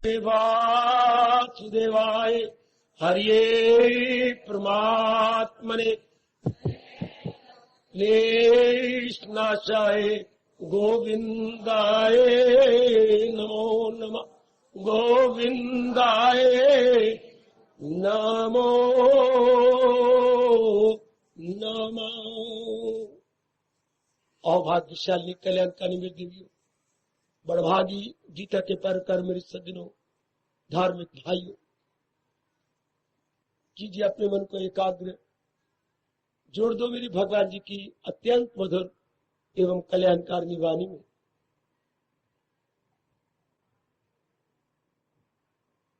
वासुदेवाय हरिये परमात्मने क्लेशनाशाय गोविंदाय नमो नमः। गोविंदाय नमो नमः। अभाग्यशाली कल्याणकारी मेरे देवियों, बड़भागी गीता के पर कर मेरे सज्जनों, धार्मिक भाइयों, कीजिए अपने मन को एकाग्र, जोड़ दो मेरी भगवान जी की अत्यंत मधुर एवं कल्याणकारिणी वाणी में।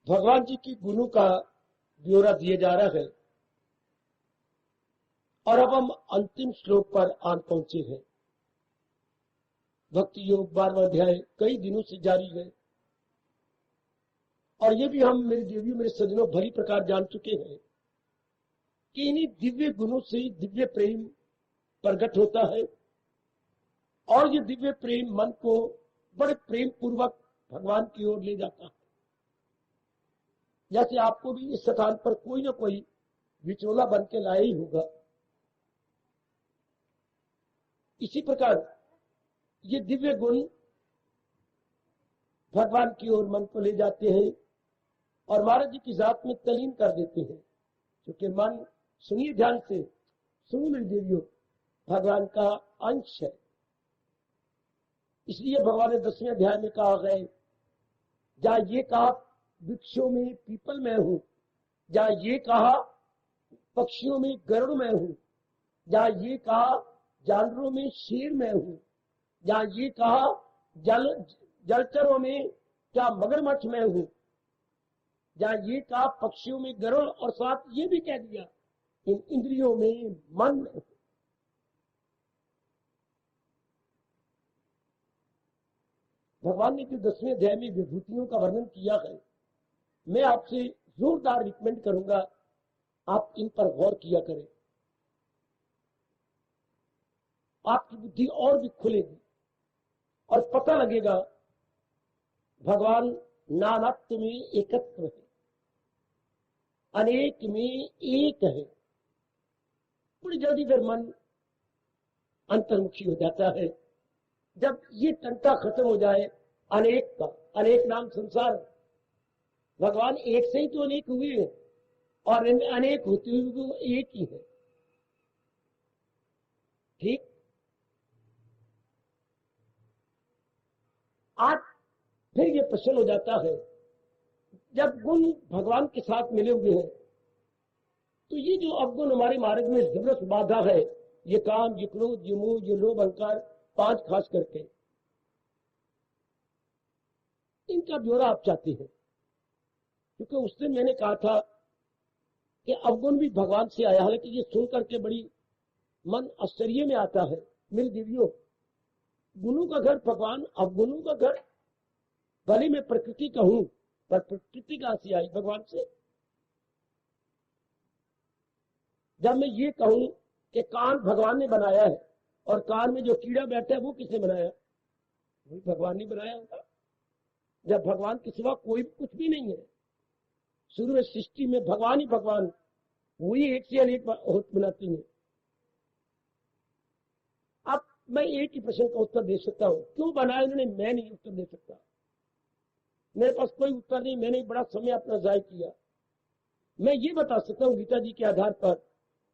भगवान जी की गुणों का ब्यौरा दिया जा रहा है और अब हम अंतिम श्लोक पर आन पहुंचे हैं। भक्ति योग 12वां अध्याय कई दिनों से जारी है और ये भी हम मेरे देवियों मेरे सज्जनों भली प्रकार जान चुके हैं कि इन्हीं दिव्य गुणों से दिव्य प्रेम प्रकट होता है और ये दिव्य प्रेम मन को बड़े प्रेम पूर्वक भगवान की ओर ले जाता है। जैसे आपको भी इस स्थान पर कोई ना कोई विचोला बन के लाया ही होगा, इसी प्रकार ये दिव्य गुण भगवान की ओर मन को ले जाते हैं और महाराज जी की जात में तलीन कर देते हैं। क्योंकि मन, सुनिए ध्यान से, सुनिए मेरी देवियों, भगवान का अंश है। इसलिए भगवान ने 10वें अध्याय में कहा है, जहां ये कहा वृक्षों में पीपल में हूं, जहां ये कहा पक्षियों में गरुड़ में हूं, जहां ये कहा जानवरों में शेर में हूं, जहां ये कहा जलचरों में क्या मगरमच्छ में हूं, जहां ये कहा पक्षियों में गरुड़, और साथ ये भी कह दिया इन इंद्रियों में मन में हूं। भगवान ने जो 10वें अध्याय में विभूतियों का वर्णन किया है, मैं आपसे जोरदार रिकमेंड करूंगा आप इन पर गौर किया करें। आपकी बुद्धि और भी खुलेगी और पता लगेगा भगवान नानात्व में एकत्व है, अनेक में एक है। बड़ी जल्दी फिर मन अंतर्मुखी हो जाता है। जब ये टंटा खत्म हो जाए अनेक का, अनेक नाम संसार, भगवान एक से ही तो अनेक हुए हैं और इनमें अनेक होते हुए वो एक ही है। ठीक, आज फिर ये प्रश्न हो जाता है, जब गुण भगवान के साथ मिले हुए हैं तो ये जो अवगुण हमारे मार्ग में जबरदस्त बाधा है, ये काम, ये क्रोध, ये मोह, ये लोभ, अहंकार, 5 खास करके, इनका ब्यौरा आप चाहते हैं। क्योंकि उस दिन मैंने कहा था कि अवगुण भी भगवान से आया, हालांकि ये सुन करके बड़ी मन आश्चर्य में आता है। मेरी देवियों, गुणों का घर भगवान, अवगुणों का घर भले मैं प्रकृति का हूं, पर प्रकृति कहां से आई? भगवान से। जब मैं ये कहूं कि कान भगवान ने बनाया है और कान में जो कीड़ा बैठा है वो किसने बनाया? वही भगवान ने बनाया होगा। जब भगवान के सिवा कोई कुछ भी नहीं है, शुरू में सृष्टि में भगवान ही भगवान, वही एक से अनेक बनाते हैं। अब मैं एक ही प्रश्न का उत्तर दे सकता हूं, क्यों बनाया उन्होंने? मैं नहीं उत्तर दे सकता, मेरे पास कोई उत्तर नहीं। मैंने बड़ा समय अपना जाय किया। मैं ये बता सकता हूँ गीता जी के आधार पर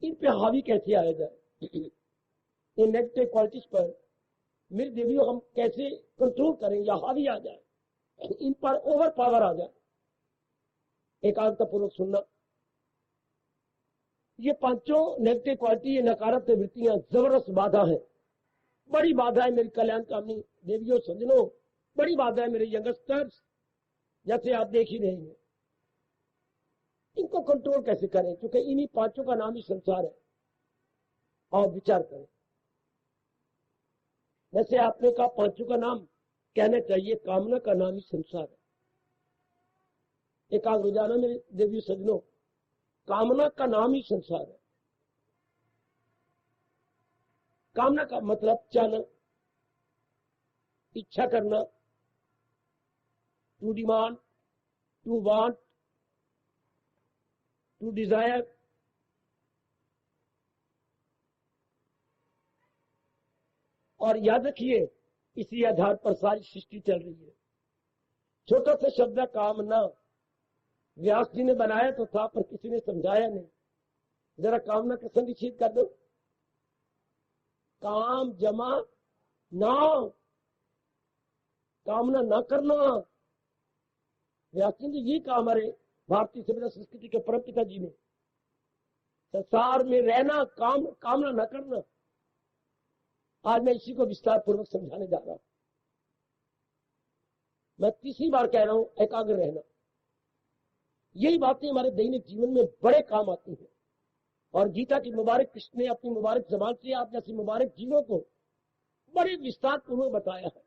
इन पे हावी कैसे आया जाए, इन नेगेटिव क्वालिटीज पर मेरे देवियों हम कैसे कंट्रोल करें या हावी आ जाए, इन पर ओवर पावर आ जाए। एकाग्रता पूर्वक सुनना। ये 5 नेगेटिव क्वालिटी, ये नकारात्मक वृत्तियां जबरदस्त बाधा है, बड़ी बाधा है मेरी कल्याण कामनी देवियों सज्जनों, बड़ी बाधा है मेरे यंगस्टर्स, जैसे आप देख ही रहे हैं। इनको कंट्रोल कैसे करें? क्योंकि इन्हीं 5 का नाम ही संसार है। और विचार करें, वैसे आपने कहा 5 का नाम कहना चाहिए, कामना का नाम ही संसार है। एकाग्र रोजाना मेरे देवी सज्जनों, कामना का नाम ही संसार है। कामना का मतलब चाहना, इच्छा करना, to demand, to want, to desire, और याद रखिए इसी आधार पर सारी सृष्टि चल रही है। छोटा सा शब्द है कामना। व्यास जी ने बनाया तो था पर किसी ने समझाया नहीं। जरा कामना का संधिच्छेद कर दो। काम जमा ना, कामना ना करना। व्यास जी ने ये कहा हमारे भारतीय सभ्यता संस्कृति के परम पिता जी ने, संसार में रहना, कामना न करना। आज मैं इसी को विस्तार पूर्वक समझाने जा रहा हूं। मैं तीसरी बार कह रहा हूं, एकाग्र रहना। यही बातें हमारे दैनिक जीवन में बड़े काम आती हैं, और गीता की मुबारक कृष्ण ने अपनी मुबारक जबान से आप जैसे मुबारक जीवों को बड़े विस्तार पूर्वक बताया है।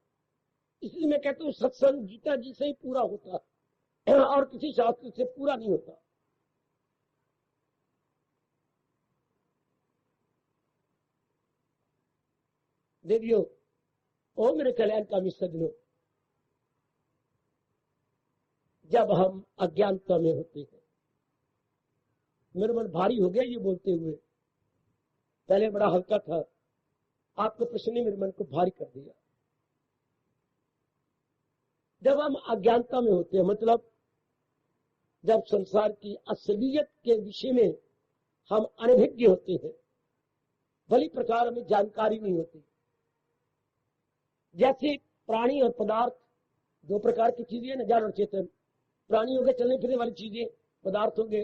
इसलिए मैं कहता हूं सत्संग गीता जी से ही पूरा होता है और किसी शास्त्र से पूरा नहीं होता। देवियों, ओ मेरे कल्याणकामी सज्जनों, जब हम अज्ञानता में होते हैं, मेरा मन भारी हो गया ये बोलते हुए, पहले बड़ा हल्का था, आपके प्रश्न ने मेरे मन को भारी कर दिया। जब हम अज्ञानता में होते हैं, मतलब जब संसार की असलियत के विषय में हम अनभिज्ञ होते हैं, भली प्रकार हमें जानकारी नहीं होती। जैसे प्राणी और पदार्थ दो प्रकार की चीजें हैं, जड़ और चेतन। प्राणी हो गए चलने फिरने वाली चीजें, पदार्थ हो गए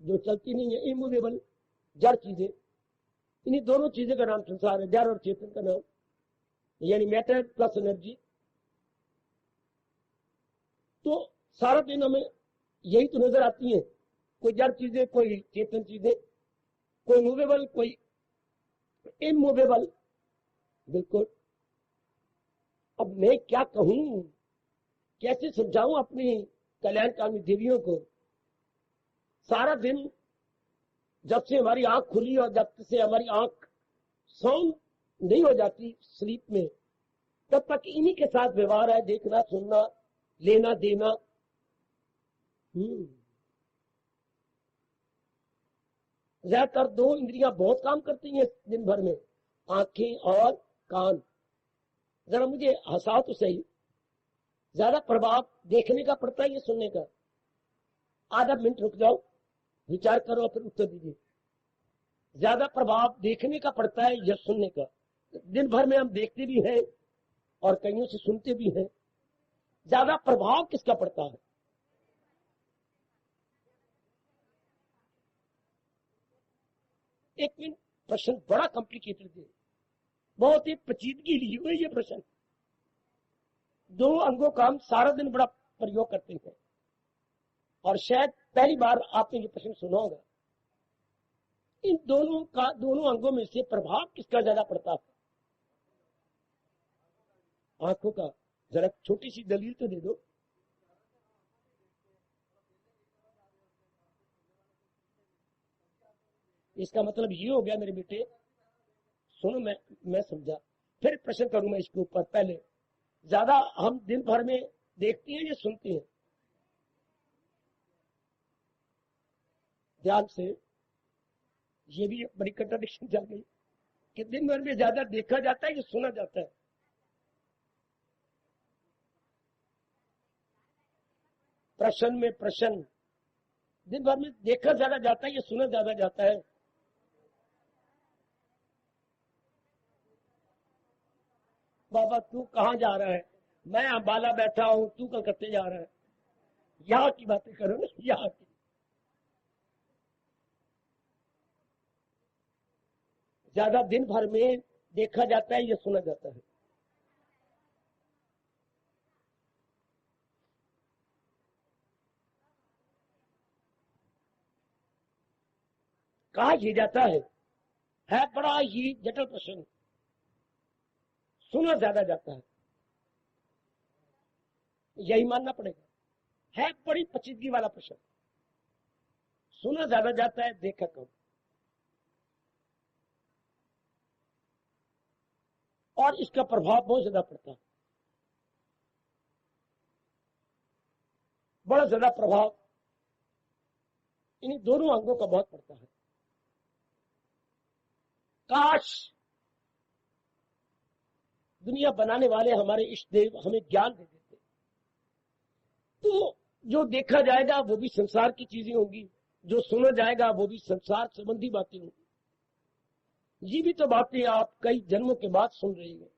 जो चलती नहीं है, इमूवेबल जड़ चीजें। इन्हीं दोनों चीजों का नाम संसार है, जड़ और चेतन का नाम, यानी मैटर प्लस एनर्जी। तो सारा दिन हमें यही तो नजर आती है, कोई जड़ चीजें, कोई चेतन चीजें, कोई मूवेबल, कोई इमूवेबल। बिल्कुल। अब मैं क्या कहूं, कैसे समझाऊं अपनी कल्याणकामी देवियों को। सारा दिन जब से हमारी आंख खुली और जब से हमारी आंख साउंड नहीं हो जाती स्लीप में, तब तक इन्हीं के साथ व्यवहार है, देखना, सुनना, लेना, देना। ज्यादातर दो इंद्रियां बहुत काम करती हैं दिन भर में, आंखें और कान। जरा मुझे हंसाओ तो सही, ज्यादा प्रभाव देखने का पड़ता है या सुनने का? आधा मिनट रुक जाओ, विचार करो, फिर उत्तर दीजिए। ज्यादा प्रभाव देखने का पड़ता है या सुनने का? दिन भर में हम देखते भी हैं और कईयों से सुनते भी हैं। ज्यादा प्रभाव किसका पड़ता है? एक मिनट, प्रश्न बड़ा कॉम्प्लिकेटेड है, बहुत ही पेचीदगी ली हुई ये प्रश्न। दो अंगों का हम सारा दिन बड़ा प्रयोग करते हैं, और शायद पहली बार आपने ये प्रश्न सुना होगा। इन दोनों अंगों में से प्रभाव किसका ज्यादा पड़ता है? आंखों का। जरा छोटी सी दलील तो दे दो। इसका मतलब ये हो गया मेरे बेटे, सुनो, मैं समझा, फिर प्रश्न करूं मैं इसके ऊपर। पहले, ज्यादा हम दिन भर में देखते हैं या सुनते हैं? ध्यान से, ये भी एक बड़ी कंट्राडिक्शन चल गई कि दिन भर में ज्यादा देखा जाता है या सुना जाता है? प्रश्न में प्रश्न, दिन भर में देखा ज्यादा जाता है या सुना ज्यादा जाता है? बाबा तू कहाँ जा रहा है? मैं अम्बाला बैठा हूं, तू कलकत्ते जा रहा है। यहाँ की बातें करो ना, यहाँ की। ज्यादा दिन भर में देखा जाता है या सुना जाता है? कहा ये जाता है बड़ा ही जटिल प्रश्न। सुना ज्यादा जाता है, यही मानना पड़ेगा। है बड़ी पेचीदगी वाला प्रश्न। सुना ज्यादा जाता है, देखा कम। और इसका प्रभाव बहुत ज्यादा पड़ता है। बड़ा ज्यादा प्रभाव इन्हीं दोनों अंगों का बहुत पड़ता है। काश दुनिया बनाने वाले हमारे इष्ट देव हमें ज्ञान दे देते, तो जो देखा जाएगा वो भी संसार की चीजें होंगी, जो सुना जाएगा वो भी संसार संबंधी बातें होंगी। ये भी तो बातें आप कई जन्मों के बाद सुन रही हैं।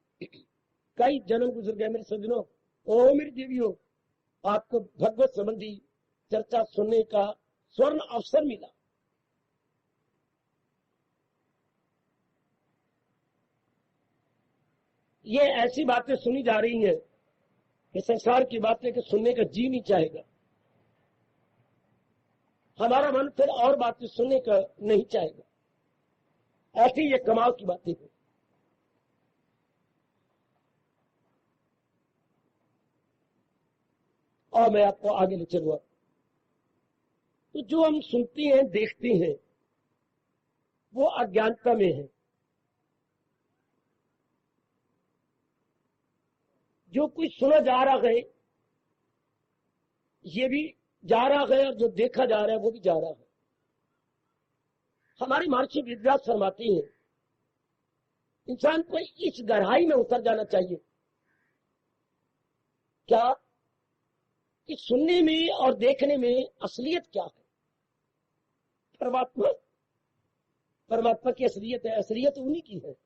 कई जन्म गुजर गए मेरे सज्जनों, ओ मेरी देवियों, आपको भगवत संबंधी चर्चा सुनने का स्वर्ण अवसर मिला। ये ऐसी बातें सुनी जा रही हैं कि संसार की बातें के सुनने का जी नहीं चाहेगा, हमारा मन फिर और बातें सुनने का नहीं चाहेगा। ऐसी ये कमाल की बातें हैं। और मैं आपको आगे ले चलूंगा। तो जो हम सुनते हैं देखते हैं वो अज्ञानता में है। जो कुछ सुना जा रहा है ये भी जा रहा है, और जो देखा जा रहा है वो भी जा रहा है। हमारी महर्षि वेदव्यास फरमाती हैं इंसान को इस गहराई में उतर जाना चाहिए, क्या कि सुनने में और देखने में असलियत क्या है। परमात्मा की असलियत है, असलियत उन्हीं की है,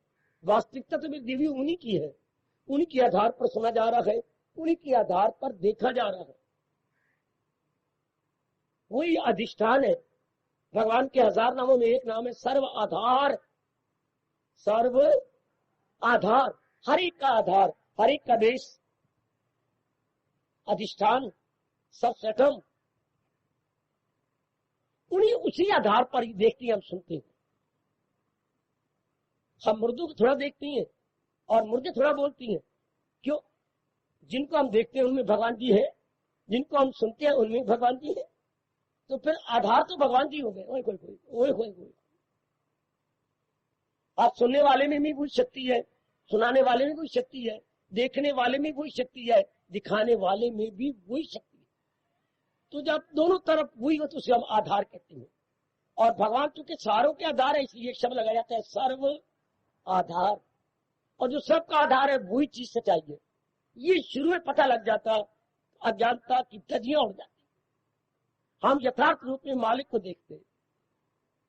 वास्तविकता तो मेरी देवी उन्हीं की है। उन्हीं के आधार पर सुना जा रहा है, उन्हीं के आधार पर देखा जा रहा है। वही अधिष्ठान है। भगवान के 1000 नामों में एक नाम है सर्व आधार। सर्व आधार, हर एक का आधार, हर एक का देश, अधिष्ठान, सब सेटम, उन्हीं उसी आधार पर ही देखते हैं, हम सुनते हैं। हम मुर्दों को थोड़ा देखती हैं और मुर्दे थोड़ा बोलती हैं। क्यों? जिनको हम देखते हैं उनमें भगवान जी है, जिनको हम सुनते हैं उनमें भगवान जी है। तो फिर आधार तो भगवान जी हो गए। ओए कोई कोई ओए कोई कोई आप सुनने वाले में भी वही शक्ति है, सुनाने वाले में वही शक्ति है, देखने वाले में वही शक्ति है, दिखाने वाले में भी वही शक्ति है। तो जब दोनों तरफ वही हो तो उसे हम आधार कहते हैं। और भगवान चूंकि सारों के आधार है इसलिए एक शब्द लगाया जाता है सर्व आधार। और जो सबका आधार है वही चीज से चाहिए। ये शुरू में पता लग जाता, अज्ञानता की धज्जियां उड़ जाती। हम यथार्थ रूप में मालिक को देखते हैं।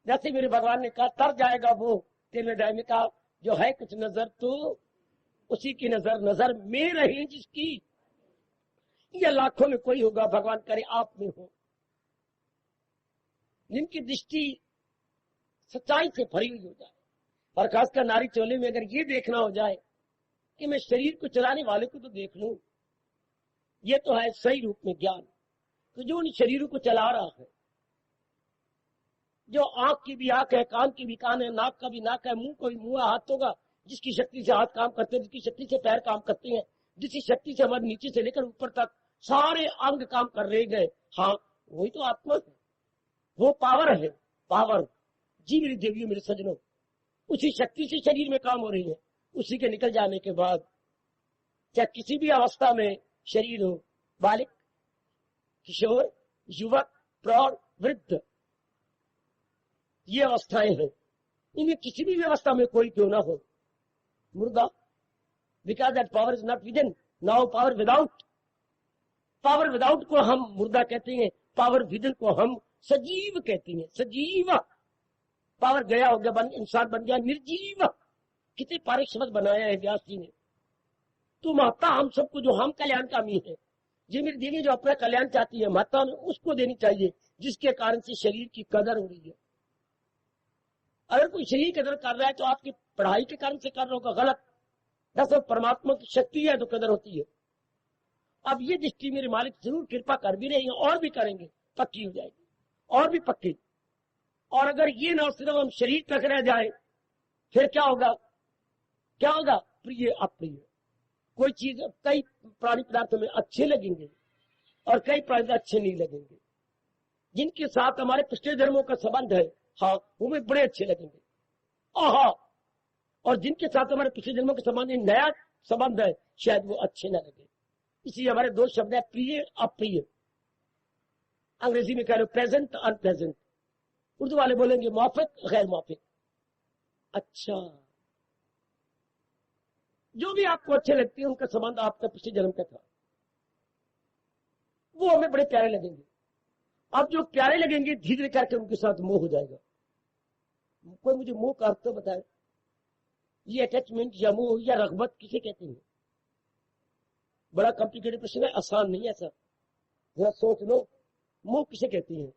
जैसे मेरे भगवान ने कहा तर जाएगा वो तेरे डाय में कहा जो है कुछ नजर तो उसी की नजर नजर में रही जिसकी। ये लाखों में कोई होगा, भगवान करे आप में हो, जिनकी दृष्टि सच्चाई से भरी हुई हो जाए। और खासकर नारी चोले में अगर ये देखना हो जाए कि मैं शरीर को चलाने वाले को तो देख लूं, ये तो है सही रूप में ज्ञान। तो जो उन शरीरों को चला रहा है, जो आंख की भी आंख है, कान की भी कान है, नाक का भी नाक है, मुंह का भी मुंह है, हाथों का जिसकी शक्ति से हाथ काम करते हैं, जिसकी शक्ति से पैर काम करते हैं, जिसकी शक्ति से हमारे नीचे से लेकर ऊपर तक सारे अंग काम कर रहे गए, हाँ वही तो आत्मा है, वो पावर है। पावर जी मेरी देवियों मेरे सज्जनों, उसी शक्ति से शरीर में काम हो रही है। उसी के निकल जाने के बाद चाहे किसी भी अवस्था में शरीर हो, बालिक, किशोर, युवक, प्रौढ़, वृद्ध, ये अवस्थाएं हैं। इनमें किसी भी व्यवस्था में कोई क्यों ना हो, मुर्दा, because that power is not with in, now power without. Power without को हम मुर्दा कहते हैं, पावर विद इन को हम सजीव कहते हैं। सजीव पावर गया हो गया, इंसान बन गया निर्जीव। कितने पारे शब्द बनाया है व्यास जी ने। तो महत्ता हम सबको, जो हम कल्याणकामी है, जी मेरी देवी जो अपना कल्याण चाहती है, महत्ता उसको देनी चाहिए जिसके कारण से शरीर की कदर हो रही है। अगर कोई शरीर कदर कर रहा है तो आपकी पढ़ाई के कारण से कर रहा होगा, गलत। दरअसल परमात्मा की शक्ति है तो कदर होती है। अब ये दृष्टि मेरे मालिक जरूर कृपा कर भी रहे हैं और भी करेंगे, पक्की हो जाएगी और भी पक्की। और अगर ये ना सिर्फ हम शरीर तक रह जाए फिर क्या होगा? क्या होगा? प्रिय अप्रिय। कोई चीज, कई प्राणी पदार्थों में अच्छे लगेंगे और कई प्राणी अच्छे नहीं लगेंगे। जिनके साथ हमारे पिछले जन्मों का संबंध है, हाँ वो भी बड़े अच्छे लगेंगे। हाँ, और जिनके साथ हमारे पिछले जन्मों के संबंध नया संबंध है, शायद वो अच्छे न लगे। इसलिए हमारे दो शब्द है प्रिय अप्रिय। अंग्रेजी में कह रहे हो प्रेजेंट अनप्रेजेंट, उर्दू वाले बोलेंगे मौफिक गैर मौफिक। अच्छा, जो भी आपको अच्छे लगते हैं उनका संबंध आपका पिछले जन्म का था, वो हमें बड़े प्यारे लगेंगे। अब जो प्यारे लगेंगे धीरे करके उनके साथ मोह हो जाएगा। कोई मुझे मोह का अर्थ तो बताए, ये अटैचमेंट या मोह या रगबत किसे कहते हैं? बड़ा कॉम्प्लिकेटेड प्रश्न है, आसान नहीं है ऐसा। जरा सोच लो, मोह किसे कहते हैं?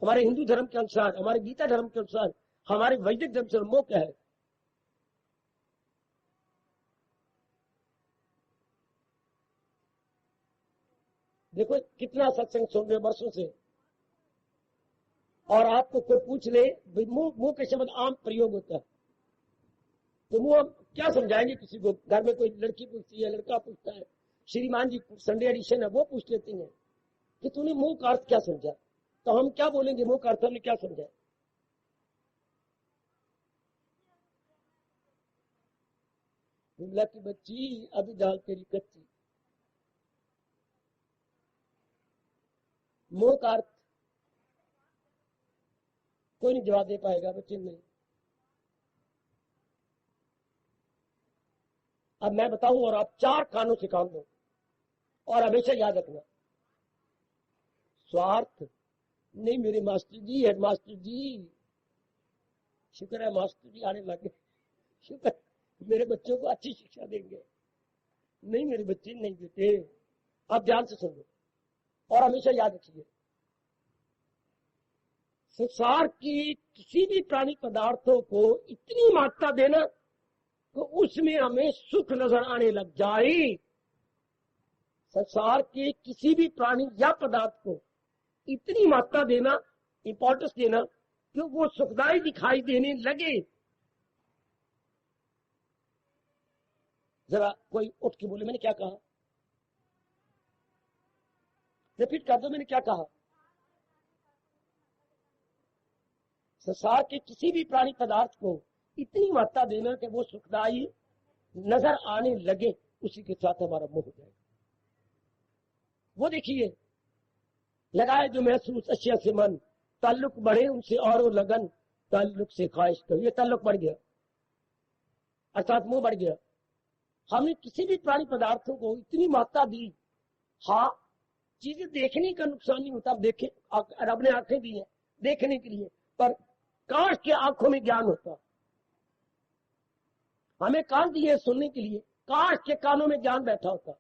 हमारे हिंदू धर्म के अनुसार, हमारे गीता धर्म के अनुसार, हमारे वैदिक धर्म से मोह क्या है? देखो कितना सत्संग सुन रहे वर्षों से, और आपको कोई पूछ ले मुंह के शब्द आम प्रयोग होता है, तो मुंह हम क्या समझाएंगे किसी को? घर में कोई लड़की पूछती है, लड़का पूछता है, श्रीमान जी संडे एडिशन है वो पूछ लेते हैं कि तूने मुंह का अर्थ क्या समझा, तो हम क्या बोलेंगे मुंह का अर्थ हमने क्या समझा? की बच्ची अभी दाल तेरी कच्ची। मुंह का अर्थ कोई नहीं जवाब दे पाएगा बच्चे नहीं। अब मैं बताऊं और आप चार कानों से काम लो, और हमेशा याद रखना, स्वार्थ नहीं मेरे मास्टर जी, हेड मास्टर जी, शुक्र है मास्टर जी आने लगे, शुक्र मेरे बच्चों को अच्छी शिक्षा देंगे। नहीं मेरे बच्चे नहीं देते। आप ध्यान से सुनो और हमेशा याद रखिए, संसार की किसी भी प्राणी पदार्थों को इतनी मात्रा देना तो उसमें हमें सुख नजर आने लग जाए। संसार के किसी भी प्राणी या पदार्थ को इतनी मात्रा देना, इंपॉर्टेंस देना कि वो सुखदायी दिखाई देने लगे। जरा कोई उठ के बोले मैंने क्या कहा? रिपीट कर दो, मैंने क्या कहा? संसार के किसी भी प्राणी पदार्थ को इतनी मात्रा देना कि वो सुखदायी नजर आने लगे, उसी के साथ हमारा मोह हो जाएगा। वो देखिए, लगाए जो महसूस अशिया से मन, ताल्लुक बढ़े उनसे और लगन, ताल्लुक से ख्वाहिश करो। ये ताल्लुक बढ़ गया अर्थात मोह बढ़ गया। हमने किसी भी प्राणी पदार्थों को इतनी मात्रा दी। हाँ, चीजें देखने का नुकसान नहीं होता, देखे रब ने आंखें दी है देखने के लिए, पर काश के आंखों में ज्ञान होता। हमें कान दिए सुनने के लिए, काश के कानों में ज्ञान बैठा होता।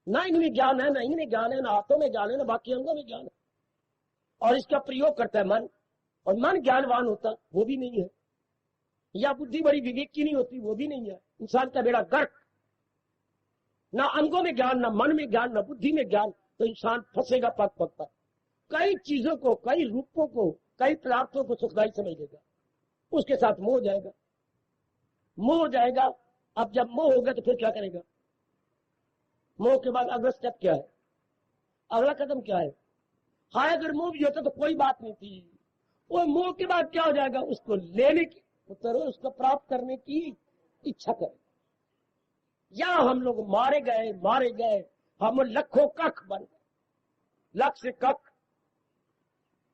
ना इनमें ज्ञान है, ना इनमें ज्ञान है, ना हाथों में ज्ञान है, ना बाकी अंगों में ज्ञान है, और इसका प्रयोग करता है मन, और मन ज्ञानवान होता वो भी नहीं है, या बुद्धि बड़ी विवेक की नहीं होती वो भी नहीं है। इंसान का बेड़ा गर्क, ना अंगों में ज्ञान, ना मन में ज्ञान, ना बुद्धि में ज्ञान, तो इंसान फंसेगा पग पग पर। कई चीजों को, कई रूपों को, कई पदार्थों को सुखदायी समझ लेगा, उसके साथ मोह हो जाएगा। मोह हो जाएगा। अब जब मोह होगा तो फिर क्या करेगा? मोह के बाद अगला स्टेप क्या है? अगला कदम क्या है? हाँ, अगर मोह भी होता तो कोई बात नहीं थी। वो मोह के बाद क्या हो जाएगा? उसको लेने की उसको प्राप्त करने की इच्छा करें। या हम लोग मारे गए, हम लखों कख बन गए, लख से कख।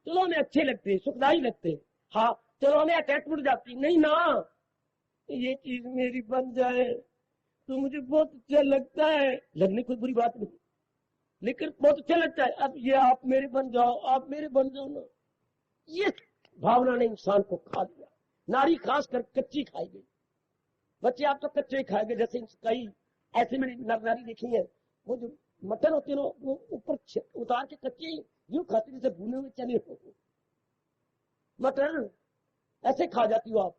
चलो हमें अच्छे लगते, सुखदायी लगते, हाँ चलो हमें अटैचमेंट जाती, नहीं ना ये चीज मेरी बन जाए तो मुझे बहुत अच्छा लगता है। लगने कोई बुरी बात नहीं, लेकिन बहुत अच्छा लगता है। अब ये आप मेरे बन जाओ, आप मेरे बन जाओ ना, ये भावना ने इंसान को खा दिया। नारी खास कर कच्ची खाई गई। बच्चे आप तो कच्चे ही खाएंगे, जैसे कई ऐसे मैंने नारी देखी है, वो जो मटन होते हैं वो ऊपर उतार के कच्चे यूं खाते जैसे भुने हुए चने हो। मटन ऐसे खा जाती हो आप,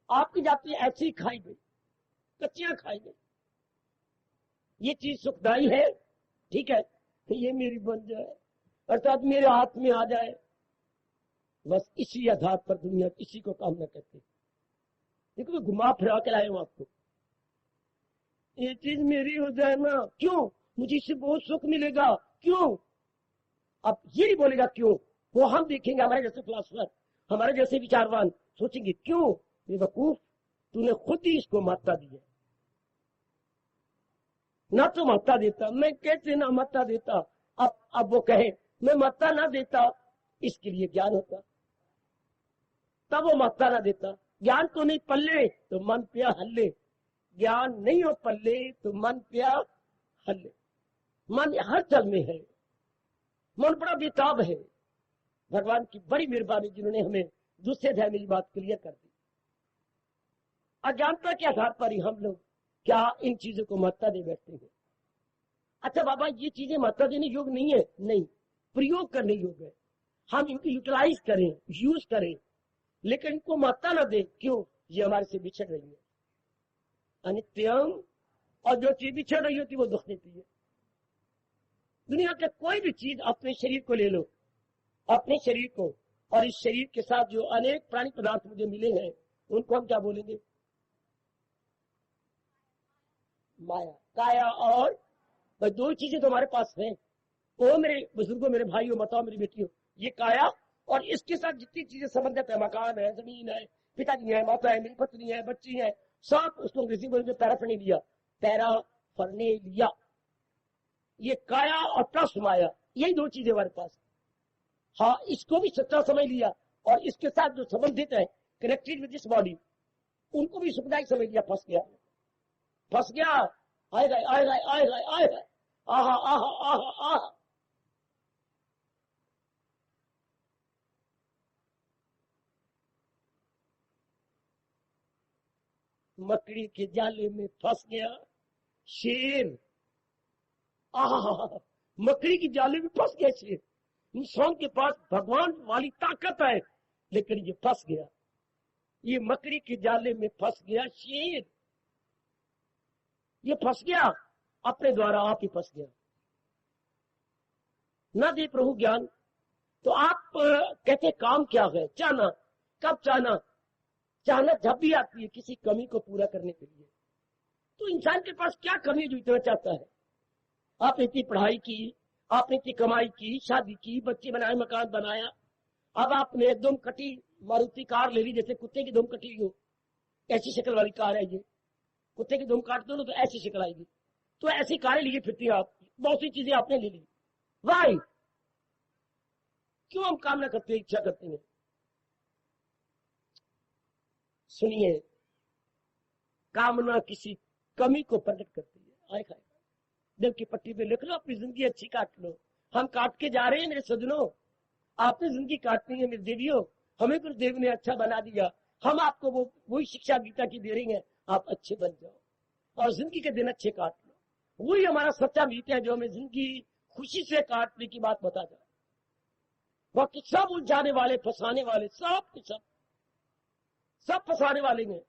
आपकी जाती ऐसी ही खाई गई, कच्चियां खाई गई। ये चीज सुखदायी है, ठीक है, तो ये मेरी बन जाए अर्थात मेरे हाथ में आ जाए, बस इसी आधार पर दुनिया इसी को कामना करती। देखो मैं घुमा फिरा के लाया हूं आपको, ये चीज मेरी हो जाए ना, क्यों? मुझे इससे बहुत सुख मिलेगा, क्यों? अब ये नहीं बोलेगा क्यों, वो हम देखेंगे। हमारे जैसे फिलोसफर, हमारे जैसे विचारवान सोचेंगे क्यों? बेवकूफ, तूने खुद ही इसको मात्रा दी है। ना तो मात्रा देता, मैं कैसे ना मात्रा देता। अब वो कहे मैं महत्ता ना देता, इसके लिए ज्ञान होता, तब वो महत्ता ना देता। ज्ञान तो नहीं पल्ले तो मन पिया हल्ले, ज्ञान नहीं हो पल्ले तो मन पिया हल्ले। मन हर चल में है, मन बड़ा बेताब है। भगवान की बड़ी मेहरबानी जिन्होंने हमें दूसरे अध्याय में ये बात क्लियर कर दी। अज्ञानता के आधार पर ही हम लोग क्या इन चीजों को महत्ता दे बैठते हैं। अच्छा बाबा, ये चीजें महत्ता देने योग्य नहीं है, नहीं, प्रयोग करने योग्य है। हम इनको यूटिलाइज करें, यूज करें, लेकिन इनको महत्ता न दे। क्यों? ये हमारे से बिछड़ रही है, अनित्यम, और जो चीज बिछड़ रही होती है वो दुख देती है। दुनिया के कोई भी चीज, अपने शरीर को ले लो, अपने शरीर को, और इस शरीर के साथ जो अनेक प्राणी पदार्थ मुझे मिले हैं, उनको हम क्या बोलेंगे? माया, काया। और दो चीजें तो हमारे पास हैं। ओ मेरे बुजुर्गों, मेरे भाइयों, बताओ मेरी बेटियों, ये काया और इसके साथ जितनी चीजें संबंधित है, मकान है, जमीन है, पिताजी है, माता है, मेरी पत्नी है, बच्ची है, सब, उसको अंग्रेजी बोलेंगे पैराफर्नेलिया, पैराफर्नेलिया। ये काया और प्लस माया, यही दो चीजें हमारे पास। हाँ, इसको भी सच्चा समझ लिया, और इसके साथ जो संबंधित है, कनेक्टेड विद दिस बॉडी, उनको भी सुखदायी समझ लिया। फंस गया, फंस गया। आए गए, आए गए, आए गए, आए गए, आहा आहा आहा आहा। मकड़ी के जाले में फंस गया शेर। आहा, मकड़ी की जाले में फंस गया शेर। इंसान के पास भगवान वाली ताकत है, लेकिन ये फंस गया, ये मकड़ी के जाले में फंस गया शेर। ये फंस गया, अपने द्वारा आप ही फंस गया। न दे प्रभु ज्ञान, तो आप कहते काम क्या है? चाहना। कब चाहना? चाहना जब भी आती है किसी कमी को पूरा करने के लिए। तो इंसान के पास क्या कमी है जो इतना चाहता है? आपने इतनी पढ़ाई की, आपने इतनी कमाई की, शादी की, बच्चे बनाए, मकान बनाया, अब आपने दुम कटी मारुति कार ले ली, जैसे कुत्ते की दुम कटी हो, ऐसी शक्ल वाली कार है ये। कुत्ते की दुम काट दो ना तो ऐसी शक्ल आएगी। तो ऐसी कारें लिए फिरती हैं आप, बहुत सी चीजें आपने ले ली। वाई? क्यों हम कामना करते हैं, इच्छा करते हैं? सुनिए, कामना किसी कमी को प्रकट करती है। आए खाए दिल की पट्टी पे लिख लो, अपनी जिंदगी अच्छी काट लो। हम काट के जा रहे हैं मेरे सजनों, आपने जिंदगी काटनी है मेरे देवियों। हमें गुरुदेव ने अच्छा बना दिया, हम आपको वही शिक्षा गीता की दे रही है, आप अच्छे बन जाओ और जिंदगी के दिन अच्छे काट लो। वही हमारा सच्चा मीत है जो हमें जिंदगी खुशी से काटने की बात बता जाए। बाकी सब उलझाने वाले, फंसाने वाले, सब के सब फंसाने वाले हैं।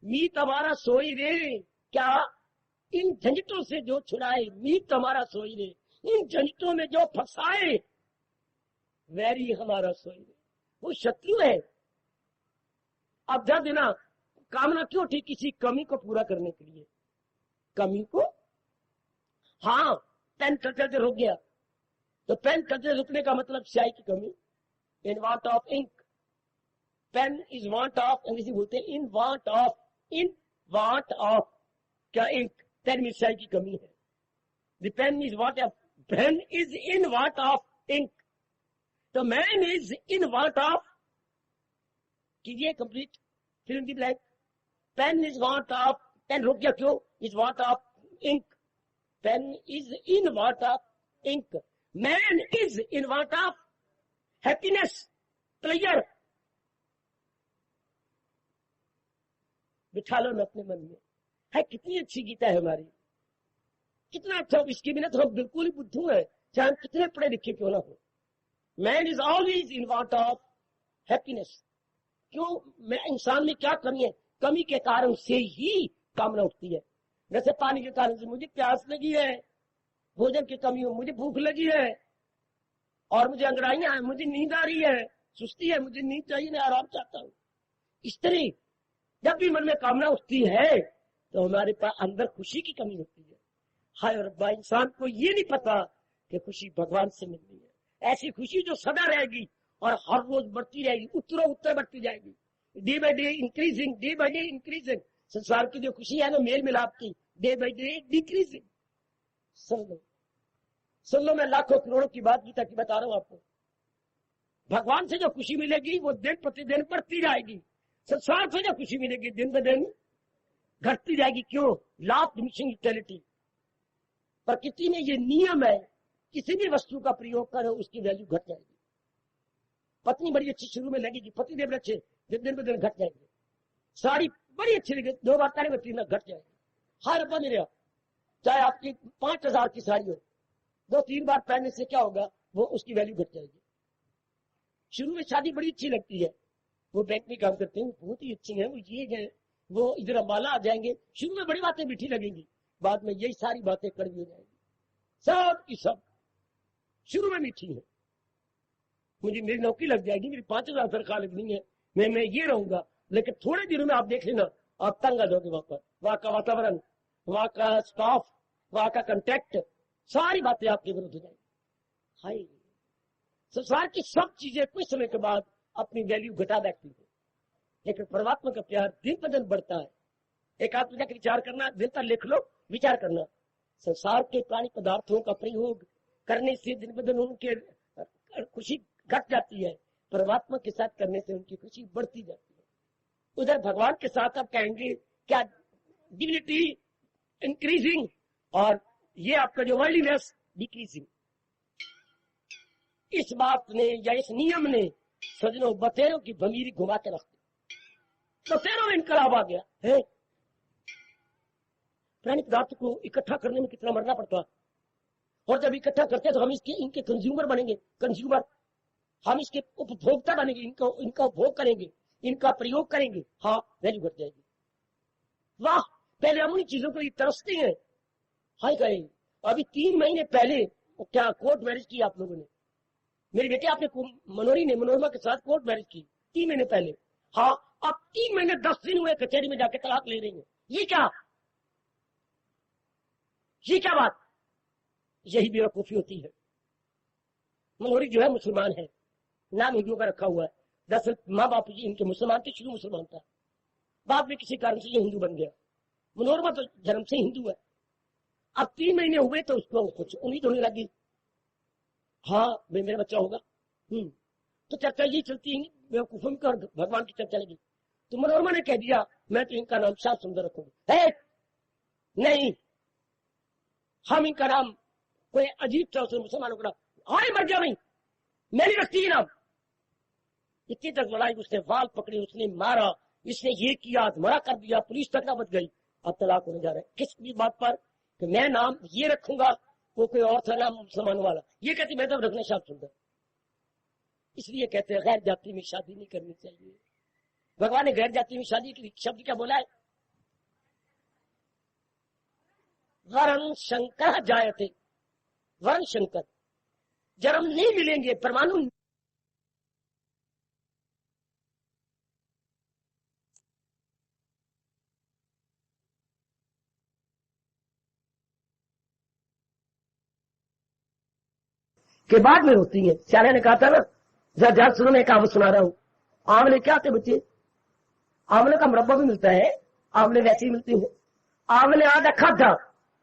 मीत हमारा सोई रे, क्या इन झंझटों से जो छुड़ाए, मीत हमारा सोई रे, इन झंझटों में जो फंसाए, वैरी हमारा सोई रे, वो शत्रु है। अब जब देना कामना क्यों थी? किसी कमी को पूरा करने के लिए। कमी को, हाँ, पेन चलते रुक गया, तो पेन चलते रुकने का मतलब स्याही की कमी, in want of ink. Pen is want of, अंग्रेजी बोलते हैं in want of, in want of क्या इंक, पेन में स्याही की कमी है। The pen is want of, pen is in want of ink, तो man is in want of, कीजिए complete, fill in the blank. Pen is want of, pen रुक गया क्यों? Is want of ink, pen is in want of ink, man is in want of happiness, pleasure. बिठा लो ना अपने मन में, है कितनी अच्छी गीता है हमारी, कितना अच्छा। इसके बिना तो हम बिल्कुल ही बुद्धू है, चाहे हम कितने पढ़े लिखे क्यों ना हो। Man is always in want of happiness. क्यों? मैं इंसान में क्या कमी है? कमी के कारण से ही कामना उठती है। जैसे पानी के कारण से मुझे प्यास लगी है, भोजन की कमी हो, मुझे भूख लगी है, और मुझे अंगड़ाइयां हैं, मुझे नींद आ रही है, सुस्ती है, मुझे नींद चाहिए, मैं आराम चाहता हूं। इस तरह जब भी मन में कामना उठती है तो हमारे पास अंदर खुशी की कमी होती है। हाय रब्बा, इंसान को ये नहीं पता कि खुशी भगवान से मिलनी है, ऐसी खुशी जो सदा रहेगी और हर रोज बढ़ती रहेगी, उत्तरों उत्तर बढ़ती जाएगी, day by day increasing, day by day increasing. संसार की जो खुशी है ना मेल मिलाप की, डे बाय डे डिक्रीजिंग। समझो, सुन लो, मैं लाखों करोड़ों की बात गीता की बता रहा हूं आपको। भगवान से जो खुशी मिलेगी वो दिन प्रतिदिन बढ़ती जाएगी। संसार से जो खुशी मिलेगी दिन ब दिन घटती जाएगी। क्यों? Law of diminishing utility. प्रकृति में ये नियम है, किसी भी वस्तु का प्रयोग करो उसकी वैल्यू घट जाएगी। पत्नी बड़ी अच्छी शुरू में लगेगी, पति देव अच्छे, दिन ब दिन घट जाएंगे। साड़ी बड़ी अच्छी लगी, 2 बार पहने 3 बार घट जाएगी। हर बन रहा, चाहे आपकी 5000 की साड़ी हो, 2-3 बार पहनने से क्या होगा, वो उसकी वैल्यू घट जाएगी। शुरू में शादी बड़ी अच्छी लगती है, वो बैंक में काम करते हैं, बहुत ही अच्छी है, वो ये है, वो इधर अम्बाला आ जाएंगे। शुरू में बड़ी बातें मीठी लगेंगी, बाद में यही सारी बातें कड़वी हो जाएंगी। सब की सब शुरू में मीठी है। मुझे मेरी नौकरी लग जाएगी, मेरी 5000 तनख्वाह लगनी है, मैं ये रहूंगा, लेकिन थोड़े दिनों में आप देख लेना, आप तंग आ जाओगे। वहां का वातावरण, वहां का स्टाफ, वहां का कंटेक्ट, सारी बातें आपके विरुद्ध हो जाएंगी। हाय, संसार की सब चीजें कुछ समय के बाद अपनी वैल्यू घटा देती है, लेकिन परमात्मा का प्यार दिन ब दिन बढ़ता है। एक आध का विचार करना, दिन तक लिख लो, विचार करना। संसार के प्राणी पदार्थों का प्रयोग करने से दिन ब दिन उनके खुशी घट जाती है, परमात्मा के साथ करने से उनकी खुशी बढ़ती जाती है। उधर भगवान के साथ आप कहेंगे क्या, डिविनिटी इंक्रीजिंग, और ये आपका जो वर्ल्डलीनेस डिक्रीजिंग। इस बात ने या इस नियम ने सजनों बतेरों की भंगीरी घुमा के रख दी। बतेरों में इनकलाब आ गया है। प्राणी पदार्थ को इकट्ठा करने में कितना मरना पड़ता, और जब इकट्ठा करते हैं तो हम इनके कंज्यूमर बनेंगे। कंज्यूमर, हम इसके उपभोक्ता बनेंगे, इनका उपभोग करेंगे, इनका प्रयोग करेंगे। हाँ, वैल्यू घट जाएगी। वाह, पहले हम उन चीजों को तरसते हैं। हाय गए, अभी 3 महीने पहले क्या कोर्ट मैरिज की आप लोगों ने? मेरे बेटे आपने मनोरमा के साथ कोर्ट मैरिज की 3 महीने पहले। हाँ, अब 3 महीने 10 दिन हुए कचहरी में जाके तलाक ले रही है। ये क्या बात? यही बेवकूफी होती है। मनोरी जो है मुसलमान है, नाम हिंदुओं का रखा हुआ है। दरअसल माँ बाप जी इनके मुसलमान थे, शुरू मुसलमान था, बाद में किसी कारण से ये हिंदू बन गया। मनोरमा तो जन्म से हिंदू है। अब 3 महीने हुए तो उसको कुछ उम्मीद होने लगी, हाँ भाई मेरा बच्चा होगा। तो चर्चा ये चलती है, बेवकूफों की और भगवान की चर्चा लगी। तो मनोरमा ने कह दिया मैं तो इनका नाम श्याम सुंदर रखूंगा। नहीं, हम इनका नाम कोई अजीब सा मुसलमानों का नाम, आए मर गया नहीं, मेरी रखती है नाम। इतनी तक लड़ाई, उसने वाल पकड़े, उसने मारा, इसने ये किया, मरा कर दिया, पुलिस तक ना बच गई। अब तलाक होने जा रहा है किस बात पर कि मैं नाम ये रखूंगा, वो कोई और था नाम मुसलमानों वाला। ये कहती मैं तो रखना श्याम सुंदर। इसलिए कहते हैं गैर जाति में शादी नहीं करनी चाहिए। भगवान ने गैर जाति में शादी की शब्द क्या बोला है? वर्ण शंकर जायते, वर्ण शंकर, जन्म नहीं मिलेंगे परमाणु। के बाद में होती है। श्याले ने कहा था ना, जरा सुनो, मैं कहावत सुना रहा हूं। आंवले क्या थे बच्चे? आंवले का मुरब्बा भी मिलता है, आंवले वैसे ही मिलते हैं। आंवले आधा खाधा,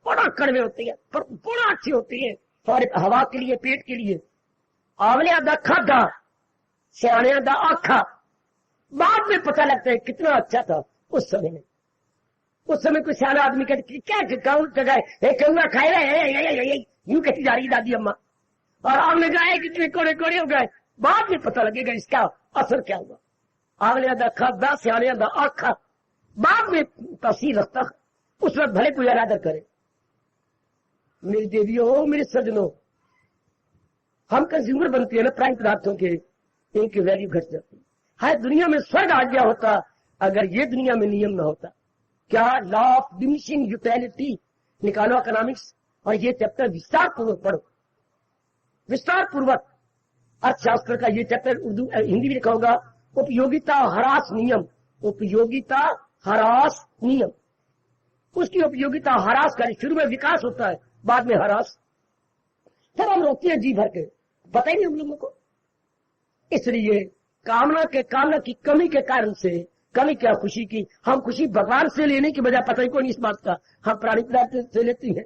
बड़ा कड़वे होते हैं पर बड़ा अच्छी होती है हमारे हवा के लिए, पेट के लिए। आंवले आधा खाधा, सियाने आधा आखा। बाद में पता लगता है कितना अच्छा था उस समय में। उस समय कोई सियाना आदमी कहते क्या कौआ खाए रहे, यूं कहती जा रही दादी अम्मा, और आंवले गाय कितने कोड़े कोड़े हो गए। बाद में पता लगेगा इसका असर क्या हुआ। आंवले आधा खाधा, सियाने आधा आखा, बाद में तफसील रखता। उस वक्त भले कोई आदर करे। मेरी देवियों, मेरे सज्जनों, हम कंज्यूमर बनते हैं ना प्राणी पदार्थों के, इनकी वैल्यू घट जाती है। दुनिया में स्वर्ग आ गया होता अगर ये दुनिया में नियम ना होता। क्या? लॉ ऑफ डिमिनिशिंग यूटिलिटी निकालो इकोनॉमिक्स, और ये चैप्टर विस्तार पूर्वक पढ़ो, विस्तार पूर्वक। अर्थशास्त्र का ये चैप्टर उर्दू हिंदी में लिखा होगा, उपयोगिता ह्रास नियम। उपयोगिता ह्रास नियम, उसकी उपयोगिता ह्रास का शुरू में विकास होता है, बाद में ह्रास। फिर हम रोकते हैं जी भर के, पता ही नहीं हम लोगों को। इसलिए कामना की कमी के कारण से, कमी क्या खुशी की, हम खुशी भगवान से लेने की बजाय पता ही कोई नहीं इस बात का, हम प्राणी पदार्थ से लेते हैं।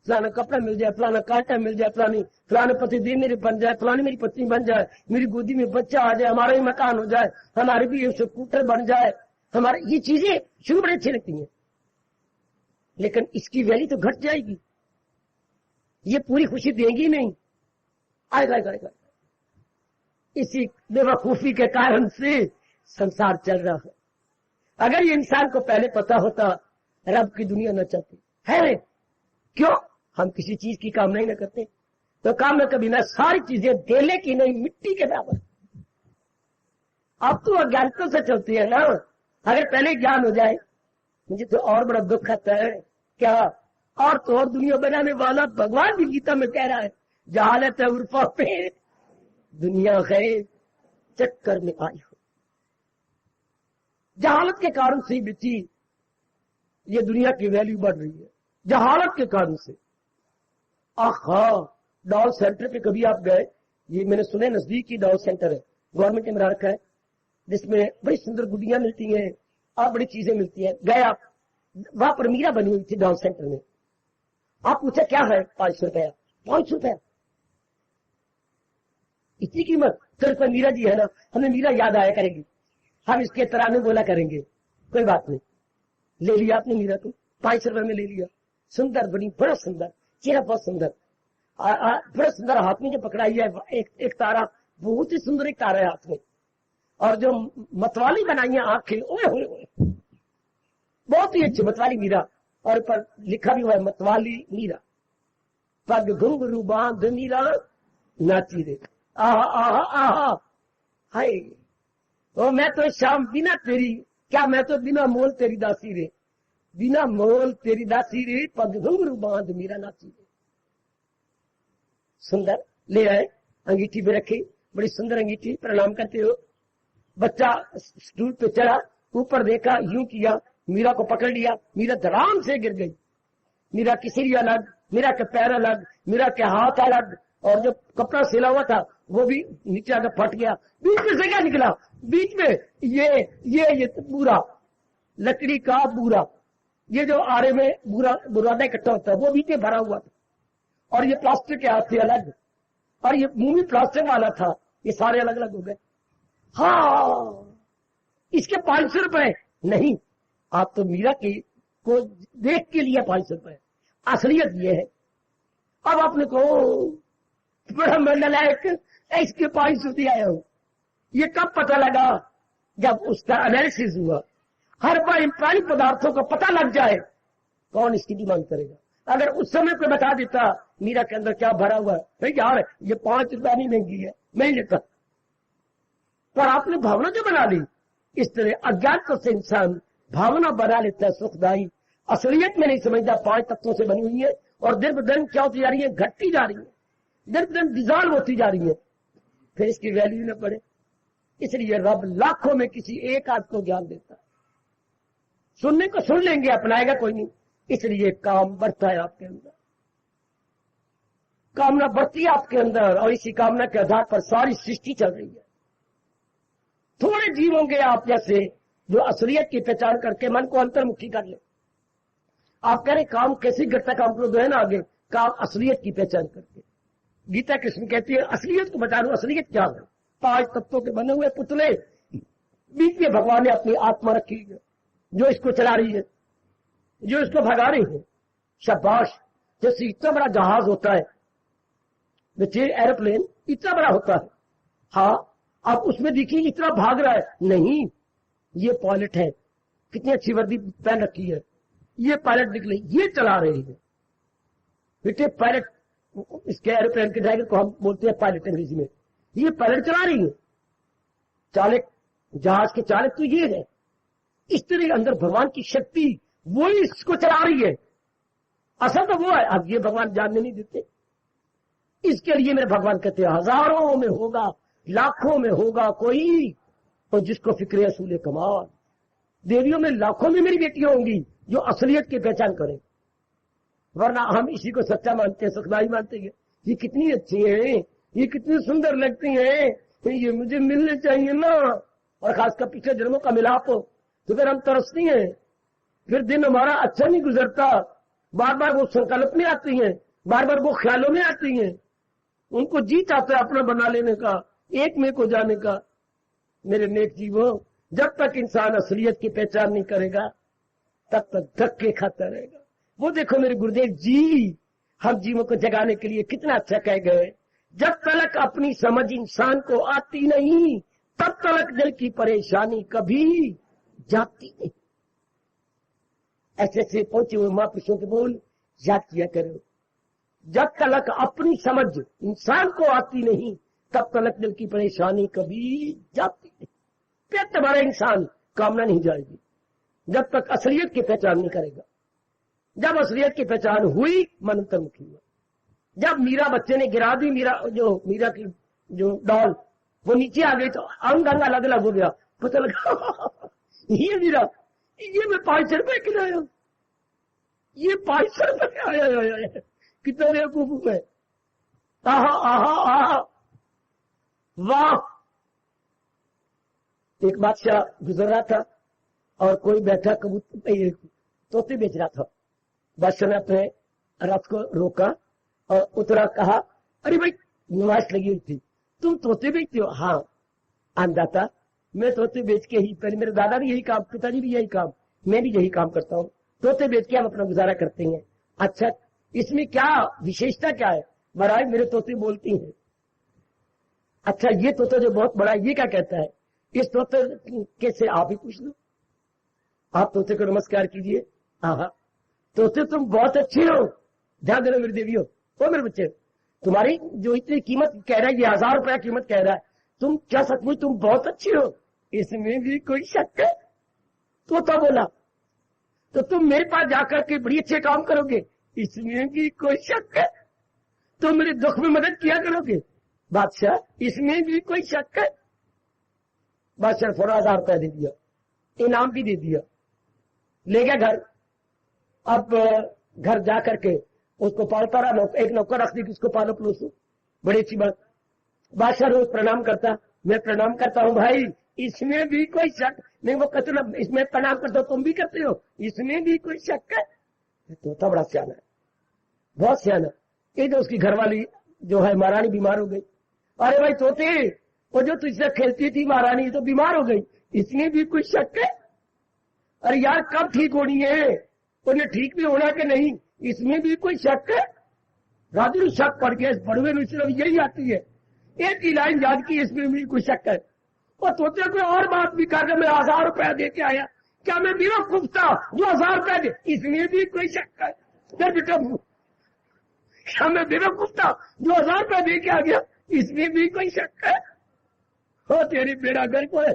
फलाना कपड़ा मिल जाए, फलाना कांटा मिल जाए, फलाने पति देव मेरे बन जाए, फलानी मेरी पत्नी बन जाए, मेरी गोदी में बच्चा आ जाए, हमारा ही मकान हो जाए, हमारे भी स्कूटर बन जाए, हमारे ये चीजें शुरू बड़ी अच्छी लगती हैं, लेकिन इसकी वैल्यू तो घट जाएगी, ये पूरी खुशी देंगी नहीं। आएगा। इसी बेवकूफी के कारण से संसार चल रहा है। अगर ये इंसान को पहले पता होता रब की दुनिया न चलती है, क्यों हम किसी चीज की कामना ही न करते, तो कामना कभी ना, सारी चीजें देले की नहीं, मिट्टी के बराबर। अब तो अज्ञानता से चलती है ना। अगर पहले ज्ञान हो जाए, मुझे तो और बड़ा दुख आता है क्या, और तो और दुनिया बनाने वाला भगवान भी गीता में कह रहा है, जहालत है उर्फा पे दुनिया है चक्कर में आई हो। जहालत के कारण से बेटी ये दुनिया की वैल्यू बढ़ रही है, जहालत के कारण से। आखा डॉल सेंटर पे कभी आप गए, ये मैंने सुने नजदीक ही डॉल सेंटर है, गवर्नमेंट ने बना रखा है, जिसमें बड़ी सुंदर गुड़ियां मिलती हैं और बड़ी चीजें मिलती हैं। गए आप, वहां पर मीरा बनी हुई थी डॉल सेंटर में। आप पूछा क्या है, 500 रुपया। 500 रुपया, इतनी कीमत। तो पर मीरा जी है ना, हमें मीरा याद आया करेगी, हम इसके तराने बोला करेंगे, कोई बात नहीं। ले लिया आपने मीरा को, 500 रुपए में ले लिया। सुंदर बनी, बड़ा सुंदर चेहरा, बहुत सुंदर, बड़ा सुंदर। हाथ में जो पकड़ाई है एक तारा, बहुत ही सुंदर एक तारा है हाथ में, और जो मतवाली बनाई है आंखें, ओए बहुत ही अच्छी मतवाली मीरा, और पर लिखा भी हुआ है मतवाली मीरा। पग घुंघरू बांध मीरा नाची रे, आहा आहा आहा हाय, ओ मैं तो शाम बिना तेरी, क्या मैं तो बिना मोल तेरी दासी रे, बिना मोल तेरी दासी रे, पग घुंघरू बांध मीरा नाची रे। सुंदर ले आए, अंगीठी पे रखी, बड़ी सुंदर अंगीठी, प्रणाम करते हो। बच्चा स्टूल पे चढ़ा, ऊपर देखा, यूं किया, मीरा को पकड़ लिया, मीरा धड़ाम से गिर गई। मीरा की सिरी अलग, मीरा के पैर अलग, मीरा के हाथ अलग, और जो कपड़ा सिला हुआ था वो भी नीचे आकर फट गया। बीच में से क्या निकला, बीच में ये बूरा, लकड़ी का बूरा, ये जो आरे में बुरादा इकट्ठा होता है, वो बीच में भरा हुआ था, और ये प्लास्टिक के हाथ से अलग, और ये मुंह भी प्लास्टिक वाला था, ये सारे अलग अलग हो गए। हाँ, इसके 500 रुपए नहीं, आप तो मीरा की को देख के लिया 500 रुपए, असलियत ये है। अब आपने कहो बड़ा मंडलायक, इसके 500 दिया आया हूं। ये कब पता लगा, जब उसका एनालिसिस हुआ। हर प्राणी पदार्थों का पता लग जाए, कौन इसकी डिमांड करेगा। अगर उस समय पे बता देता मीरा के अंदर क्या भरा हुआ है, भाई यार ये 5 रुपया नहीं महंगी है, मैं लेता। पर आपने भावना जो बना ली, इस तरह अज्ञात से इंसान भावना बना लेता है सुखदायी, असलियत में नहीं समझता 5 तत्वों से बनी हुई है, और दिन ब दिन क्या होती जा रही है, घटती जा रही है, दिन ब दिन डिजॉल्व होती जा रही है, फिर इसकी वैल्यू न पड़े। इसलिए रब लाखों में किसी एक आध को ज्ञान देता है। सुनने को सुन लेंगे, अपनाएगा कोई नहीं। इसलिए काम बढ़ता है आपके अंदर, कामना बढ़ती है आपके अंदर, और इसी कामना के आधार पर सारी सृष्टि चल रही है। थोड़े जीव होंगे आप जैसे जो असलियत की पहचान करके मन को अंतर्मुखी कर ले। आप कह रहे काम कैसे करता, काम करो दो है ना आगे, काम असलियत की पहचान करके। गीता कृष्ण कहती है असलियत को बता रहा हूं, असलियत क्या है, 5 तत्वों के बने हुए पुतले, बीच में भगवान ने अपनी आत्मा रखी है, जो इसको चला रही है, जो इसको भगा रही है। शाबाश, जैसे इतना बड़ा जहाज होता है, एरोप्लेन इतना बड़ा होता है, हाँ आप उसमें देखिए इतना भाग रहा है, नहीं ये पायलट है, कितनी अच्छी वर्दी पहन रखी है, ये पायलट निकले, ये चला रही है। बेटे पायलट, इसके एरोप्लेन के ड्राइवर को हम बोलते हैं पायलट अंग्रेजी में, ये पायलट चला रही है, चालक, जहाज के चालक तो ये है। इस तरह अंदर भगवान की शक्ति वो ही इसको चला रही है, असल तो वो है। अब ये भगवान जानने नहीं देते, इसके लिए मेरे भगवान कहते हैं हजारों में होगा, लाखों में होगा कोई, तो जिसको फिक्र असूल कमाल। देवियों में लाखों में मेरी बेटियां होंगी जो असलियत की पहचान करें, वरना हम इसी को सच्चा मानते हैं, सुखदाई मानते हैं। ये कितनी अच्छी है, ये कितनी सुंदर लगती है, ये मुझे मिलने चाहिए ना, और खासकर पिछले जन्मों का मिलाप हो तो फिर हम तरसती हैं, फिर दिन हमारा अच्छा नहीं गुजरता, बार बार वो संकल्प में आती हैं, बार बार वो ख्यालों में आती हैं, उनको जी चाहता है अपना बना लेने का, एक में को जाने का। मेरे नेक जीवों, जब तक इंसान असलियत की पहचान नहीं करेगा तब तक धक्के खाता रहेगा। वो देखो मेरे गुरुदेव जी हम जीवों को जगाने के लिए कितना अच्छा कह गए, जब तक अपनी समझ इंसान को आती नहीं तब तक दिल की परेशानी कभी जाती नहीं। ऐसे ऐसे पहुंचे हुए महापुरुषों के बोल याद किया करो। जब तक अपनी समझ इंसान को आती नहीं तब तक दिल की परेशानी कभी जाती नहीं। फिर तुम्हारा इंसान कामना नहीं जाएगी जब तक असलियत की पहचान नहीं करेगा। जब असलियत की पहचान हुई मन अंतर्मुखी हुआ। जब मीरा बच्चे ने गिरा दी, मीरा की जो डॉल वो नीचे आ गई तो अंग अंग अलग अलग हो गया। पता लगा ये मीरा, ये मैं 500 रुपए खिलाया, ये 500 रुपए आया, कितना बेवकूफ है। आहा आहा आहा वाह। एक बादशाह गुजर रहा था और कोई बैठा कबूतर तोते बेच रहा था। बादशाह ने अपने रथ को रोका और उतरा, कहा अरे भाई नमाज लगी हुई थी, तुम तोते बेचते हो? हाँ अन्नदाता, मैं तोते बेच के ही, पहले मेरे दादा भी यही काम, पिताजी भी यही काम, मैं भी यही काम करता हूँ, तोते बेच के हम अपना गुजारा करते हैं। अच्छा इसमें क्या विशेषता क्या है? महाराज मेरे तोते बोलती हैं। अच्छा ये तोता जो बहुत बड़ा है ये क्या कहता है? इस तोते के से आप ही पूछ लो, आप तोते को नमस्कार कीजिए। हाँ तोते तुम बहुत अच्छे हो। ध्यान देना मेरे देवियों, ओ मेरे बच्चे, तुम्हारी जो इतनी कीमत कह रहा है, ये 1000 रुपया कीमत कह रहा है, तुम क्या सचमुच तुम बहुत अच्छे हो? इसमें भी कोई शक है? तोता बोला तो तुम मेरे पास जाकर के बड़ी अच्छे काम करोगे, इसमें भी कोई शक है? तुम मेरे दुख में मदद किया करोगे? बादशाह इसमें भी कोई शक है? बादशाह ने फौरन 1000 रुपया दे दिया, इनाम भी दे दिया, ले गया घर। अब घर जा करके उसको पालता रहा, एक नौकर रख दी कि उसको पालो पलोसो, बड़ी अच्छी बात। बादशाह रोज प्रणाम करता, मैं प्रणाम करता हूँ भाई, इसमें भी कोई शक नहीं? वो कहते ना इसमें प्रणाम करते हो तुम भी करते हो, इसमें भी कोई शक है? तोता बड़ा सियाना है, बहुत सियाना। एक उसकी घरवाली जो है महारानी बीमार हो गई। अरे भाई तोते, वो जो तुझसे खेलती थी महारानी तो बीमार हो गई, इसमें भी कोई शक है? अरे यार कब ठीक होनी है, उन्हें ठीक भी होना कि नहीं, इसमें भी कोई शक है? राजू शक पड़ गया, बड़वे में सिर्फ यही आती है, एक ही लाइन याद की, इसमें भी कोई शक है? और तोते को और बात भी कर, मैं 1000 रुपया दे के आया, क्या मैं बेवकूफ था जो 1000 रुपया दे? इसमें भी कोई शक है? बेटा क्या मैं बेवकूफ था जो 1000 रुपया दे के आ गया? इसमें भी कोई शक है? हो तेरी बेड़ा घर को है,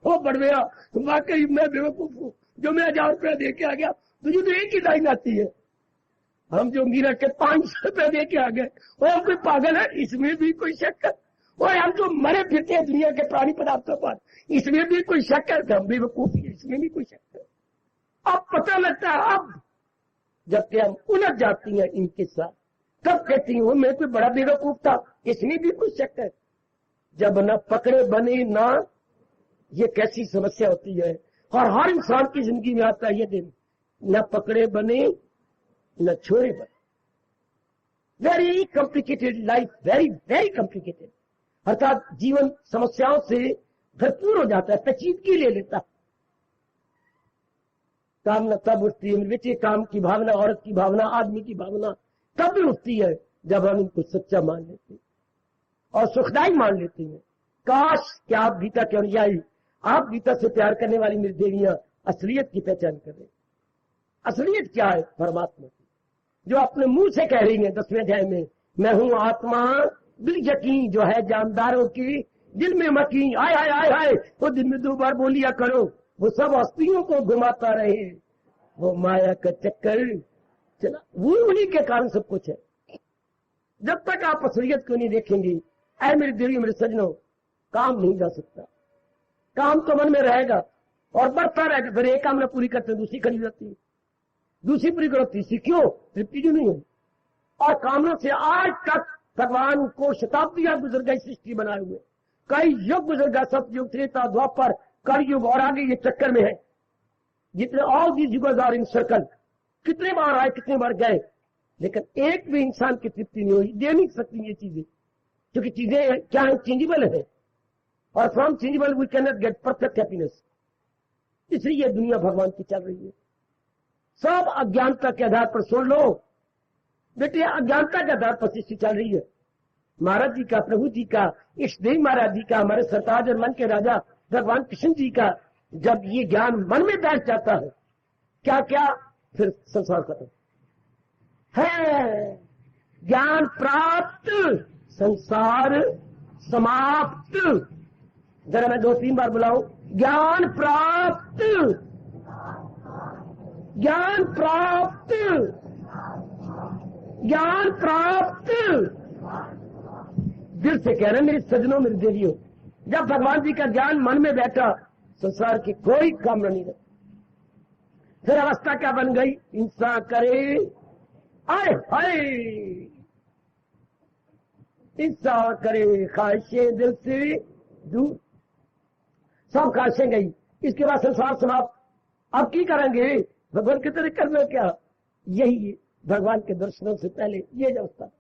हो बड़वेया वाकई मैं बेवकूफ हूँ जो मैं 1000 रुपया दे के आ गया। तुझे तो एक ही लाइन आती है, हम जो मीरा के 500 रुपया दे के आ गए, वो हम कोई पागल है? इसमें भी कोई शक है? और हम जो मरे फिरते हैं दुनिया के प्राणी पदार्थों पर, इसमें भी कोई शक है? हम बेवकूफ है, इसमें भी कोई शक है? अब पता लगता है, अब जबकि हम उलझ जाती हैं इनके साथ, तब कहती हूँ मैं कोई बड़ा बेवकूफ था, इसमें भी कोई शक है? जब न पकड़े बने ना, ये कैसी समस्या होती है, और हर इंसान की जिंदगी में आता है ये दिन, न पकड़े बने न छोड़े बने। Very complicated life, very very complicated. अर्थात जीवन समस्याओं से भरपूर हो जाता है, पेचीदगी ले लेता। कामना तब उठती है बेटे, काम की भावना, औरत की भावना, आदमी की भावना तब भी उठती है जब हम इनको सच्चा मान लेते हैं और सुखदायी मान लेते हैं। काश क्या आप गीता के अनुयायी, आप गीता से प्यार करने वाली मेरी देवियां असलियत की पहचान करें। असलियत क्या है? परमात्मा की, जो अपने मुंह से कह रही है 10वें अध्याय में, मैं हूं आत्मा दिल यकीन, जो है जानदारों की दिल में मकीन। आय आय आय आय, वो दिन में 2 बार बोलिया करो, वो सब हस्तियों को घुमाता रहे, वो माया का चक्कर चला, वो उन्हीं के कारण सब कुछ है। जब तक आप असलियत को नहीं देखेंगे, ऐ मेरी देवी मेरे सजनों, काम नहीं जा सकता। काम तो मन में रहेगा और बढ़ता रहेगा, फिर एक काम न पूरी करते दूसरी खड़ी जाती है, दूसरी पूरी करो तीसरी, क्यों? तृप्ति जो नहीं है। और कामना से आज तक भगवान को शताब्दियां गुजर गई सृष्टि बनाए हुए, कई युग गुजर गया, सतयुग, त्रेता, द्वापर, कलयुग और आगे ये चक्कर में है। जितने all these yugas are in circle, कितने बार आए, कितने बार गए, लेकिन एक भी इंसान की तृप्ति नहीं हुई, दे नहीं सकती ये चीजें, क्योंकि चीजें क्या है, चेंजेबल है, और from changeable we can not get perfect happiness. इसलिए ये दुनिया भगवान की चल रही है। सब अज्ञानता के आधार पर सुन लो बेटे, अज्ञानता के आधार पर सृष्टि चल रही है। महाराज जी का, प्रभु जी का, इष्टदेव महाराज जी का, हमारे सरताज और मन के राजा भगवान कृष्ण जी का जब ये ज्ञान मन में बैठ जाता है, क्या क्या, फिर संसार खत्म है। ज्ञान प्राप्त, संसार समाप्त। जरा मैं 2-3 बार बुलाऊं, ज्ञान प्राप्त, ज्ञान प्राप्त, ज्ञान प्राप्त। दिल से कह रहे मेरे सजनों, मेरे देवियों, जब भगवान जी का ज्ञान मन में बैठा, संसार की कोई कामना नहीं रही। फिर अवस्था क्या बन गई, इंसान करे आए हाय, इंसान करे ख्वाहिशें दिल से दूर, सब ख्वाहिशें गई। इसके बाद संसार समाप्त। अब की करेंगे, भगवान की तरह करना क्या, यही भगवान के दर्शनों से पहले ये अवस्था,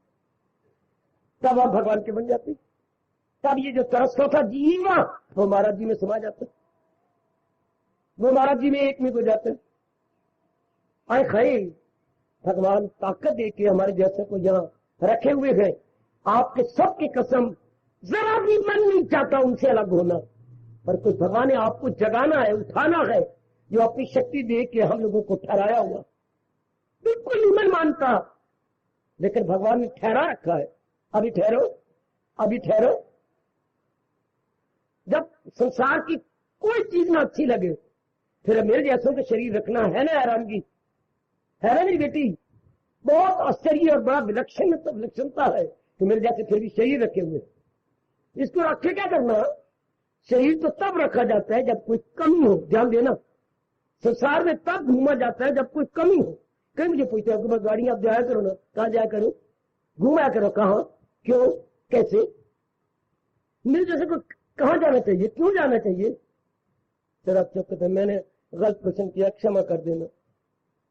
तब आप भगवान के बन जाते। तब ये जो तरसता था जीवा, वो महाराज जी में समा जाते, वो महाराज जी में एक में हो जाते। आए खाए, भगवान ताकत दे के हमारे जैसे को यहाँ रखे हुए हैं। आपके सबकी कसम, जरा भी मन नहीं चाहता उनसे अलग होना, पर कुछ भगवान ने आपको जगाना है, उठाना है, जो अपनी शक्ति दे के हम लोगों को ठहराया हुआ। बिल्कुल नहीं मन मानता, लेकिन भगवान ने ठहरा रखा है। अभी ठहरो, अभी ठहरो। जब संसार की कोई चीज ना अच्छी लगे, फिर मेरे जैसों का शरीर रखना है ना आरामगी, है ना मेरी बेटी। बहुत आश्चर्य और बड़ा विलक्षणता है कि मेरे जैसे फिर भी शरीर रखे हुए। इसको रखे क्या करना, शरीर तो तब रखा जाता है जब कोई कमी हो। ध्यान देना, संसार में तब घूमा जाता है जब कोई कमी हो। कहीं मुझे पूछते हो कि गाड़ी आप जाया करो ना, कहाँ जाया करो, घूमाया करो, कहाँ, क्यों, कैसे। मेरे जैसे को कहाँ जाना चाहिए, क्यों जाना चाहिए। सर आप चुप करते, मैंने गलत क्वेश्चन किया, क्षमा कर देना।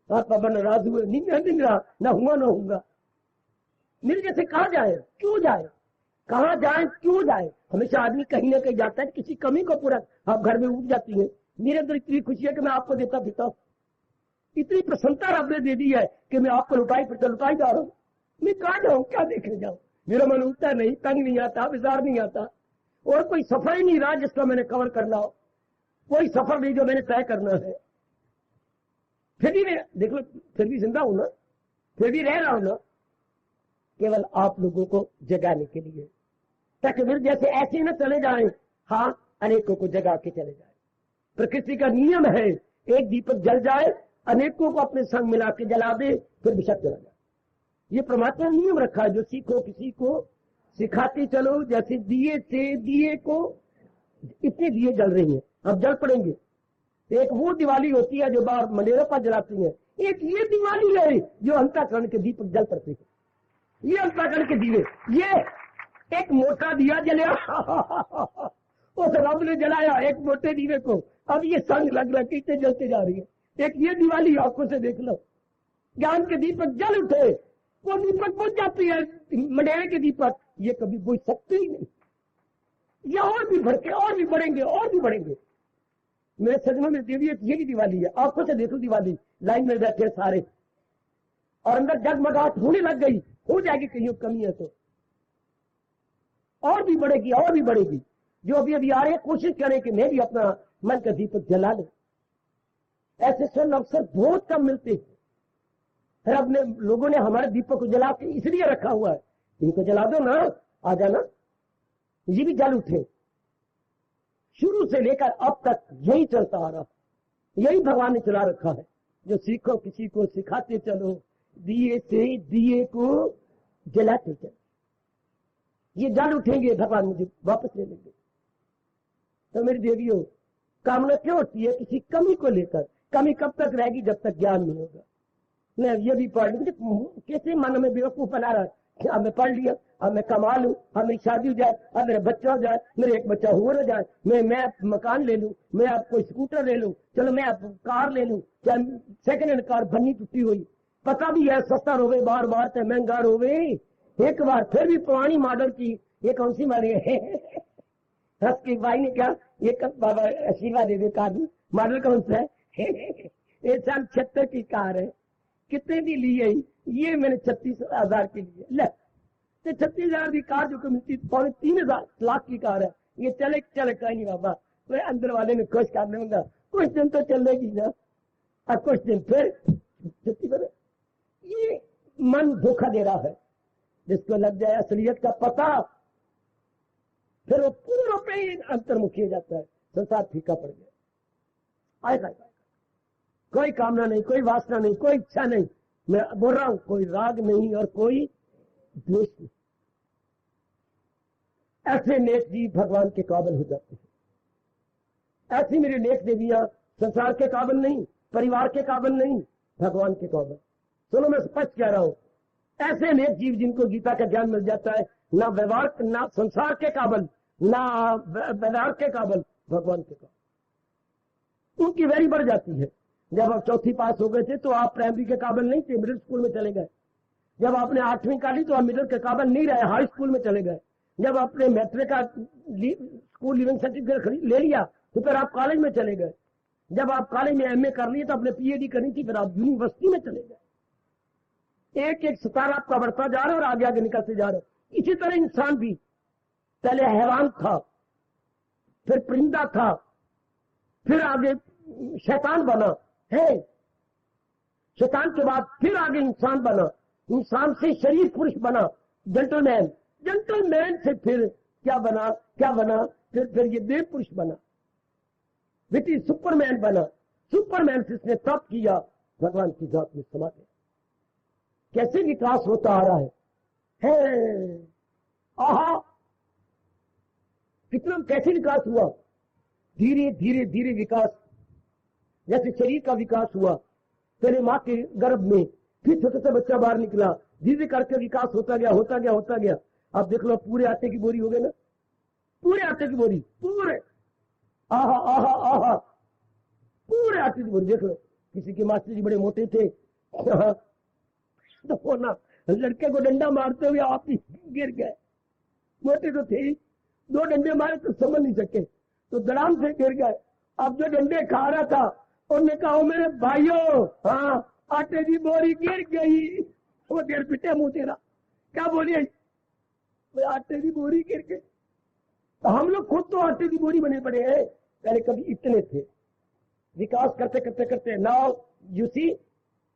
आप पापा नाराज हुए, नहीं रहा, ना हुआ ना होगा। मेरे जैसे कहाँ जाए, क्यों जाए, कहाँ जाए, क्यों जाए। हमेशा आदमी कहीं ना कहीं जाता है, किसी कमी को पूरा। आप घर में उठ जाती है, मेरे अंदर इतनी खुशी है कि मैं आपको देता पीता, इतनी प्रसन्नता रब ने दे दी है कि मैं आपको लुटाई जा रहा हूँ। मैं कहाँ जाऊँ, क्या देखने जाऊँ। मेरा मन उठता नहीं, तंग नहीं आता, विचार नहीं आता, और कोई सफर ही नहीं रहा जिसका मैंने कवर करना हो। कोई सफर नहीं जो मैंने तय करना है। फिर भी मैं देख लो, फिर भी जिंदा हूं ना, फिर भी रह रहा हूं ना, केवल आप लोगों को जगाने के लिए, ताकि फिर जैसे ऐसे न चले जाएं, हाँ, अनेकों को जगा के चले जाए। प्रकृति का नियम है, एक दीपक जल जाए, अनेकों को अपने संग मिला के जला दे, फिर विषक चला जाए। ये परमात्मा ने नियम रखा है, जो सीखो किसी को सिखाते चलो। जैसे दिए से दिए को, इतने दिए जल रही हैं, अब जल पड़ेंगे। एक वो दिवाली होती है जो बाहर मंदिरों पर जलाती है, एक ये दिवाली है जो अंतःकरण के दीपक जल पड़ते हैं। ये अंतःकरण के दिए, ये एक मोटा दिया जला उस रब ने जलाया एक मोटे दीवे को, अब ये संग लग रहा कितने जलते जा रही है। एक ये दिवाली आंखों से देख लो, ज्ञान के दीपक जल उठे, वो दीपक बुझ जाती है, मंडेरे के दीपक ये कभी बुझ सकते ही नहीं। ये और भी भड़के, और भी बढ़ेंगे, और भी बढ़ेंगे। मेरे सजनों में देवी ये भी दिवाली है, आंखों से देखो दिवाली, लाइन में बैठे सारे, और अंदर जगमगाहट होने लग गई, हो जाएगी कहीं कमी है तो, और भी बढ़ेगी, और भी बढ़ेगी। जो अभी अभी आ रहे हैं, कोशिश करें कि मैं भी अपना मन का दीपक जला लूं। ऐसे स्वर्ण अवसर बहुत कम मिलते हैं। फिर अपने लोगों ने हमारे दीपक को जला के इसलिए रखा हुआ है, इनको जला दो ना, आ जाना, ये भी जल उठे। शुरू से लेकर अब तक यही चलता आ रहा, यही भगवान ने चला रखा है। जो सीखो किसी को सिखाते चलो, दिए से दिए को जलाते चलो, ये जल उठेंगे, भगवान मुझे वापस ले लेंगे। तो मेरी देवियों, कामना क्यों होती है किसी कमी को लेकर। कमी कब तक रहेगी, जब तक ज्ञान नहीं होगा। मैं ये भी पढ़, कैसे मन में बेवकूफ बना रहा है, अब मैं पढ़ लिया, अब मैं कमा लूं, अब मेरी शादी हो जाए, अब मेरा बच्चा हो जाए, मेरे एक बच्चा हुआ हो जाए, मैं मकान ले लूं, मैं आप कोई स्कूटर ले लूं, चलो मैं आप कार ले लूं, चाहे सेकंड हैंड कार बनी टूटी हुई, पता भी है सस्ता रोवे, बार बार तो महंगा रोवे, एक बार फिर भी पुरानी मॉडल की, ये कौन सी मारी है हंस के भाई ने क्या, ये कब बाबा आशीर्वाद दे दे, कार मॉडल कौन सा है ये साल 76 की कार है, कितने की ली है, ये मैंने 36,000 की ली है, ले तो 36,000 की कार जो मिलती 3,00,000 की कार है, ये चले कहीं नहीं बाबा, तो अंदर वाले ने खुश कर दूंगा, कुछ दिन तो चलेगी ना, और कुछ दिन फिर ये मन धोखा दे रहा है, जिसको लग जाए असलियत का पता, फिर वो पूर्ण पे ही अंतर्मुखी हो जाता है, संसार फीका पड़ गया, आएगा कोई कामना नहीं, कोई वासना नहीं, कोई इच्छा नहीं, मैं बोल रहा हूं कोई राग नहीं और कोई द्वेष नहीं। ऐसे नेक जीव भगवान के काबिल हो जाते हैं। ऐसी मेरी नेक देवियां संसार के काबिल नहीं, परिवार के काबिल नहीं, भगवान के काबिल। सुनो मैं स्पष्ट कह रहा हूं, ऐसे नेक जीव जिनको गीता का ज्ञान मिल जाता है, ना व्यवहार, ना संसार के काबिल, ना व्यवहार के काबिल, भगवान के काबिल। उनकी वैरी बढ़ जाती है। जब आप चौथी पास हो गए थे तो आप प्राइमरी के काबिल नहीं थे, मिडिल स्कूल में चले गए। जब आपने 8वीं का ली तो आप मिडिल के काबिल नहीं रहे, हाई स्कूल में चले गए। जब आपने मैट्रिक का स्कूल लिविंग सर्टिफिकेट ले लिया तो फिर आप कॉलेज में चले गए। जब आप कॉलेज में एमए कर लिए तो आपने पीएचडी करनी थी, फिर आप यूनिवर्सिटी में चले गए। एक एक सितारा आपका बढ़ता जा रहा है और आगे आगे निकलते जा रहे हो। इसी तरह इंसान भी पहले हैवान था, फिर परिंदा था, फिर आगे शैतान बना है, शैतान के बाद फिर आगे इंसान बना, इंसान से शरीर पुरुष बना, जेंटलमैन, जेंटलमैन से फिर क्या बना, फिर ये देव पुरुष बना, बेटी सुपरमैन बना, सुपरमैन से इसने तप किया, भगवान की जात में समा गया। कैसे विकास होता आ रहा है आहा, कितना कैसे विकास हुआ, धीरे धीरे धीरे विकास। जैसे शरीर का विकास हुआ, पहले मां के गर्भ में, फिर छोटे से बच्चा बाहर निकला, धीरे करके विकास होता गया। अब देख लो पूरे आटे की बोरी हो गए ना, पूरे आटे की बोरी, पूरे आहा आहा आहा, पूरे आटे की बोरी। देख लो, किसी के मास्टर जी बड़े मोटे थे तो ना लड़के को डंडा मारते हुए आप ही गिर गए, मोटे तो थे ही, 2 डंडे मारे तो समझ नहीं सके तो धड़ाम से गिर गए। अब जो डंडे खा रहा था उन्होंने कहा मेरे भाइयों, हाँ आटे की बोरी गिर गई, वो देर पिटे मुंह तेरा, क्या बोलिए, आटे की बोरी गिर गई। तो हम लोग खुद तो आटे की बोरी बने पड़े हैं, पहले कभी इतने थे, विकास करते करते करते नाउ यू सी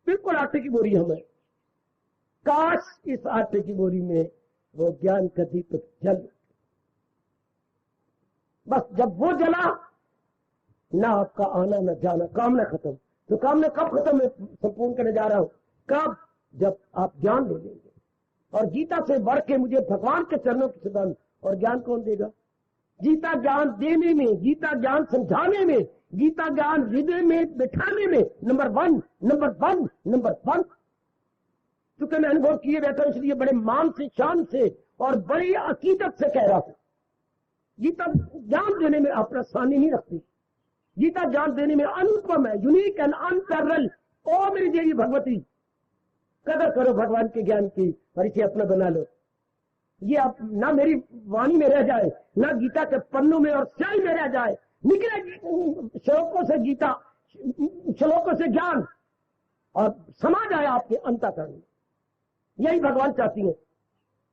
बिल्कुल आटे की बोरी हमें। काश इस आटे की बोरी में वो ज्ञान का दीपक जल, बस जब वो जला ना आपका आना न जाना, कामना खत्म। तो कामना कब खत्म है, संपूर्ण करने जा रहा हूं, कब, जब आप ज्ञान ले लेंगे। और गीता से बढ़ के मुझे भगवान के चरणों की सिद्धांत, और ज्ञान कौन देगा? गीता ज्ञान देने में, गीता ज्ञान समझाने में, गीता ज्ञान हृदय में बिठाने में नंबर वन। क्योंकि मैं अनुभव किए बैठा, इसलिए बड़े मान से, शान से और बड़ी अकीदत से कह रहा हूं, गीता ज्ञान देने में अपना सानी नहीं रखती। गीता ज्ञान देने में अनुपम है, यूनिक एंड अनपैरेलल। ओ मेरी देवी भगवती, कदर करो भगवान के ज्ञान की और इसे अपना बना लो। ये आप ना मेरी वाणी में रह जाए, ना गीता के पन्नों में और स्याही में रह जाए, निकले श्लोकों से गीता, श्लोकों से ज्ञान और समा जाए आपके अंतःकरण में। यही भगवान चाहती है।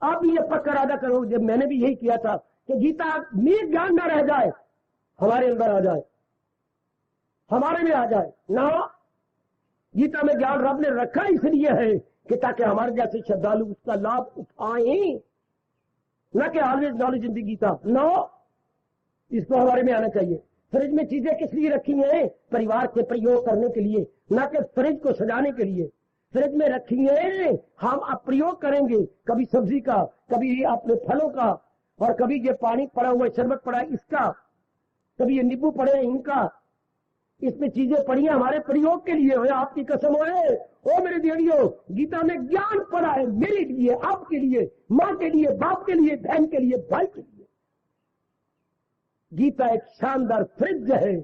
आप भी ये पक्का इरादा करो, जब मैंने भी यही किया था कि गीता में ज्ञान ना रह जाए, हमारे अंदर आ जाए, हमारे में आ जाए ना। गीता में ज्ञान रब ने रखा इसलिए है कि ताकि हमारे जैसे श्रद्धालु उसका लाभ उठाएं, न कि always knowledge in the Gita. No, इसको हमारे में आना चाहिए। फ्रिज में चीजें किस लिए रखी हैं? परिवार के प्रयोग करने के लिए, न कि फ्रिज को सजाने के लिए। फ्रिज में रखी है, हम अब प्रयोग करेंगे, कभी सब्जी का, कभी अपने फलों का, और कभी ये पानी पड़ा हुआ शरबत पड़ा इसका, कभी ये नींबू पड़े इनका। इसमें चीजें पढ़ी हमारे प्रयोग के लिए हो, आपकी कसम होए। ओ मेरे देड़ियों, गीता में ज्ञान पड़ा है मेरे लिए, आपके लिए, माँ के लिए, बाप के लिए, बहन के लिए, भाई के लिए। गीता एक शानदार फ्रिज है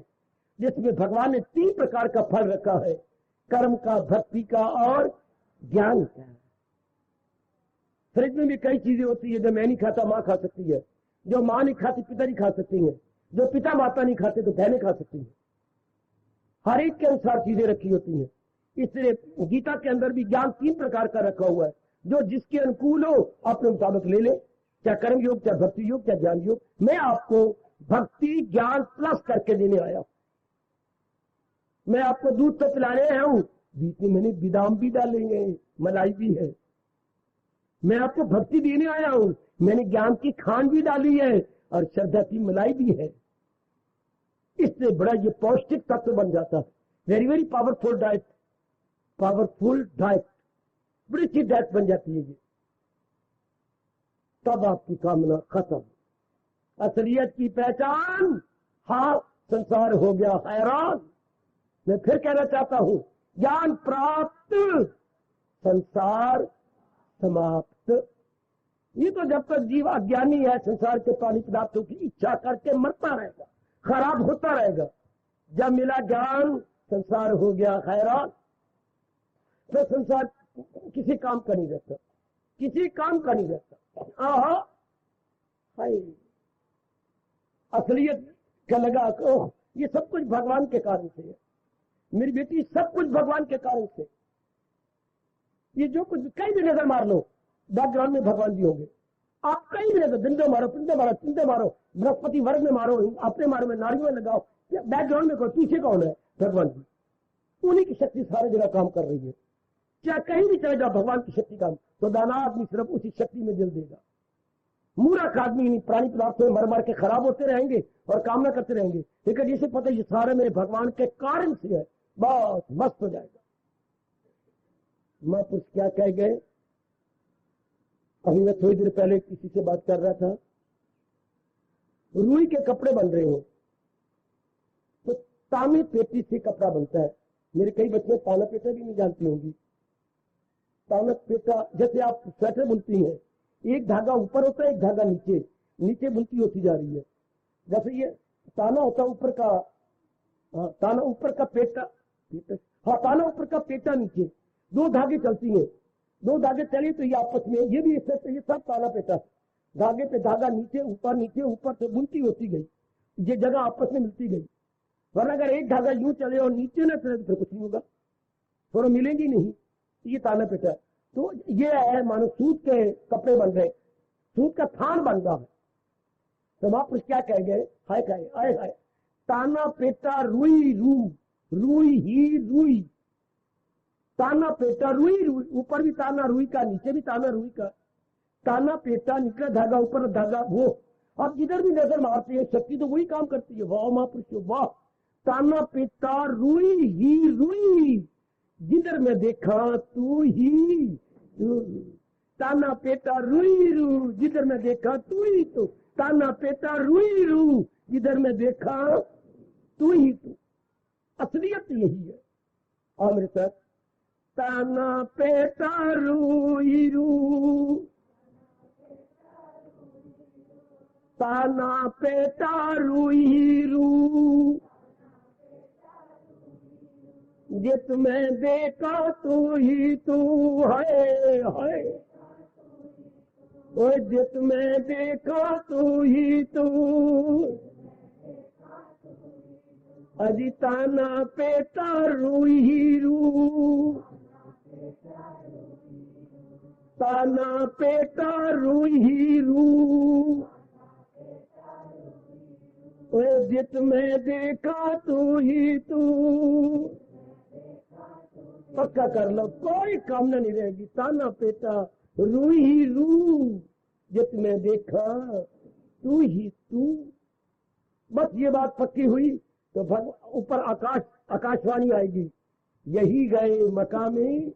जिसमें भगवान ने 3 प्रकार का फल रखा है, कर्म का, भक्ति का और ज्ञान का। फ्रिज में भी कई चीजें होती है जो मैं नहीं खाता माँ खा सकती है, जो माँ नहीं खाती पिता नहीं खा सकती है, जो पिता माता नहीं खाते तो बहनें खा सकती है। हर एक के अनुसार चीजें रखी होती हैं। इसलिए गीता के अंदर भी ज्ञान 3 प्रकार का रखा हुआ है, जो जिसके अनुकूल हो अपने मुताबिक ले ले, चाहे कर्म योग, चाहे भक्ति योग, चाहे ज्ञान योग। मैं आपको भक्ति ज्ञान प्लस करके देने आया हूं। मैं आपको दूध तो पिलाने आया हूं, बीच में मैंने बादाम भी डालेंगे, मलाई भी है। मैं आपको भक्ति देने आया हूं, मैंने ज्ञान की खांड भी डाली है और श्रद्धा की मलाई भी है। इससे बड़ा ये पौष्टिक तत्व बन जाता है। Very very powerful diet, powerful diet, बड़ी अच्छी डाइट बन जाती है ये। तब आपकी कामना खत्म। असलियत की पहचान, हाँ संसार हो गया हैरान। मैं फिर कहना चाहता हूं, ज्ञान प्राप्त संसार समाप्त। ये तो जब तक जीव अज्ञानी है संसार के प्राणी पदार्थों की इच्छा करके मरता रहेगा, खराब होता रहेगा। जब मिला ज्ञान, संसार हो गया हैरान। तो संसार किसी काम का नहीं रहता, किसी काम का नहीं रहता। आहा, हाय, असलियत का लगा को ये सब कुछ भगवान के कारण से है मेरी बेटी, सब कुछ भगवान के कारण से। ये जो कुछ कहीं भी नजर मार लो, बैकग्राउंड में भगवान जी होंगे। आप कहीं भी नजर, दिन में मारो, पिंडे मारो, चिंते मारो, बृहस्पति वर्ग में मारो, अपने मारो में, नारियों में लगाओ, बैकग्राउंड में पीछे कौन है? भगवान जी। उन्हीं की शक्ति सारी जगह काम कर रही है। चाहे कहीं भी चले जाओ, भगवान की शक्ति काम। तो दाना आदमी सिर्फ उसी शक्ति में दिल देगा। मूर्ख आदमी नहीं, प्राणी पदार्थों में मर मर के खराब होते रहेंगे और कामना करते रहेंगे। लेकिन जिसे पता ये सारे मेरे भगवान के कारण से है, बस मस्त हो जाएगा। महापुरुष क्या कह गए? अभी मैं थोड़ी देर पहले किसी से बात कर रहा था, रुई के कपड़े बन रहे हो तो तांबे पेटी से कपड़ा बनता है। मेरे कई बच्चे ताना पेटा भी नहीं जानती होंगी। ताना पेटा, जैसे आप स्वेटर बुनती हैं, एक धागा ऊपर होता है, एक धागा नीचे, नीचे बुनती होती जा रही है। जैसे ये ताना होता है ऊपर का, ताना ऊपर का पेटा, ताना ऊपर का पेटा नीचे, 2 धागे चलती हैं, 2 धागे चले तो ये आपस में, ये भी इससे, ये सब ताना पेटा, धागे पे धागा नीचे ऊपर से बुनती होती गई, ये जगह आपस में मिलती गई। वरना अगर एक धागा यूं चले और नीचे न चले तो फिर कुछ नहीं होगा, थोड़ा मिलेंगी नहीं। ये ताना पेटा। तो ये है मानो सूत के कपड़े बन रहे, सूत का थान बन रहा है। तो महापुरुष क्या कह गए? हाय खाए आए हाय, ताना पेटा रुई रू, रुई ही रुई, ताना पेटा रुई रुई, ऊपर भी ताना रुई का, नीचे भी ताना रुई का। ताना पेटा, निकला धागा, ऊपर धागा, वो आप जिधर भी नजर मारते हैं शक्ति तो वही काम करती है। वाह महापुरुष वाह। ताना पेटा रुई ही रुई, जिधर में देखा तू ही तू। ताना पेटा रुई रू, जिधर में देखा तू ही तू। ताना पेटा रुई रू, जिधर में देखा तू ही तू। असलियत यही है। और मेरे साथ, ताना पेटा रुई रू, ताना पेटा रुई रू, जित में देखा तू ही तू है, ओ जित में देखा तू ही तू। अजी ताना पेटा रुई ही रू, ताना पेटा रुई ही रू, ओ जित में देखा तू ही तू। पक्का कर लो, कोई कामना नहीं रहेगी। ताना पेटा रुई ही रू, जित में देखा तू ही तू। बस ये बात पक्की हुई तो ऊपर आकाशवाणी आएगी, यही गए मकामी।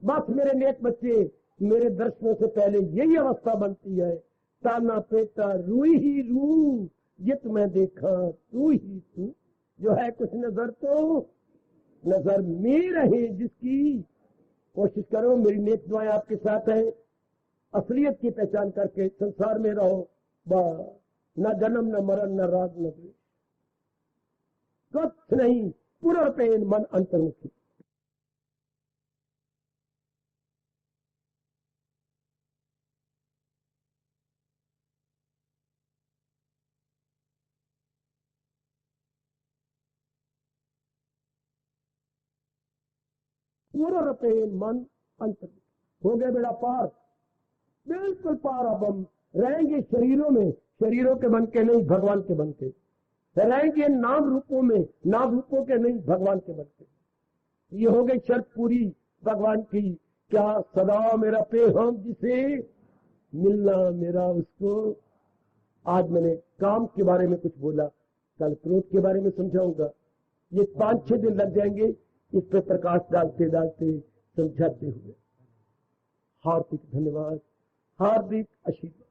बस मेरे नेक बच्चे, मेरे दर्शनों से पहले यही अवस्था बनती है। ताना पेटा रुई ही रू, जित में देखा तू ही तू। जो है कुछ नजर तो नजर में रहे जिसकी। कोशिश करो, मेरी नेक दुआएं आपके साथ है। असलियत की पहचान करके संसार में रहो। न जन्म न मरण न राग न द्वेष, कुछ नहीं, पुनर्पेन मन अंतर्मुखी। पुनर्पेन मन अंतर्मुखी। हो गया बेड़ा पार, बिल्कुल पार। अब हम रहेंगे शरीरों में, शरीरों के बन के नहीं, भगवान के बन के रहेंगे। नाम रूपों में, नाम रूपों के नहीं, भगवान के बन के। ये हो गई शर्त पूरी भगवान की। क्या सदा मेरा पेहम जिसे मिलना मेरा उसको। आज मैंने काम के बारे में कुछ बोला, कल क्रोध के बारे में समझाऊंगा। ये 5-6 दिन लग जाएंगे इस पर प्रकाश डालते डालते समझाते हुए। हार्दिक धन्यवाद, हार्दिक आशीर्वाद।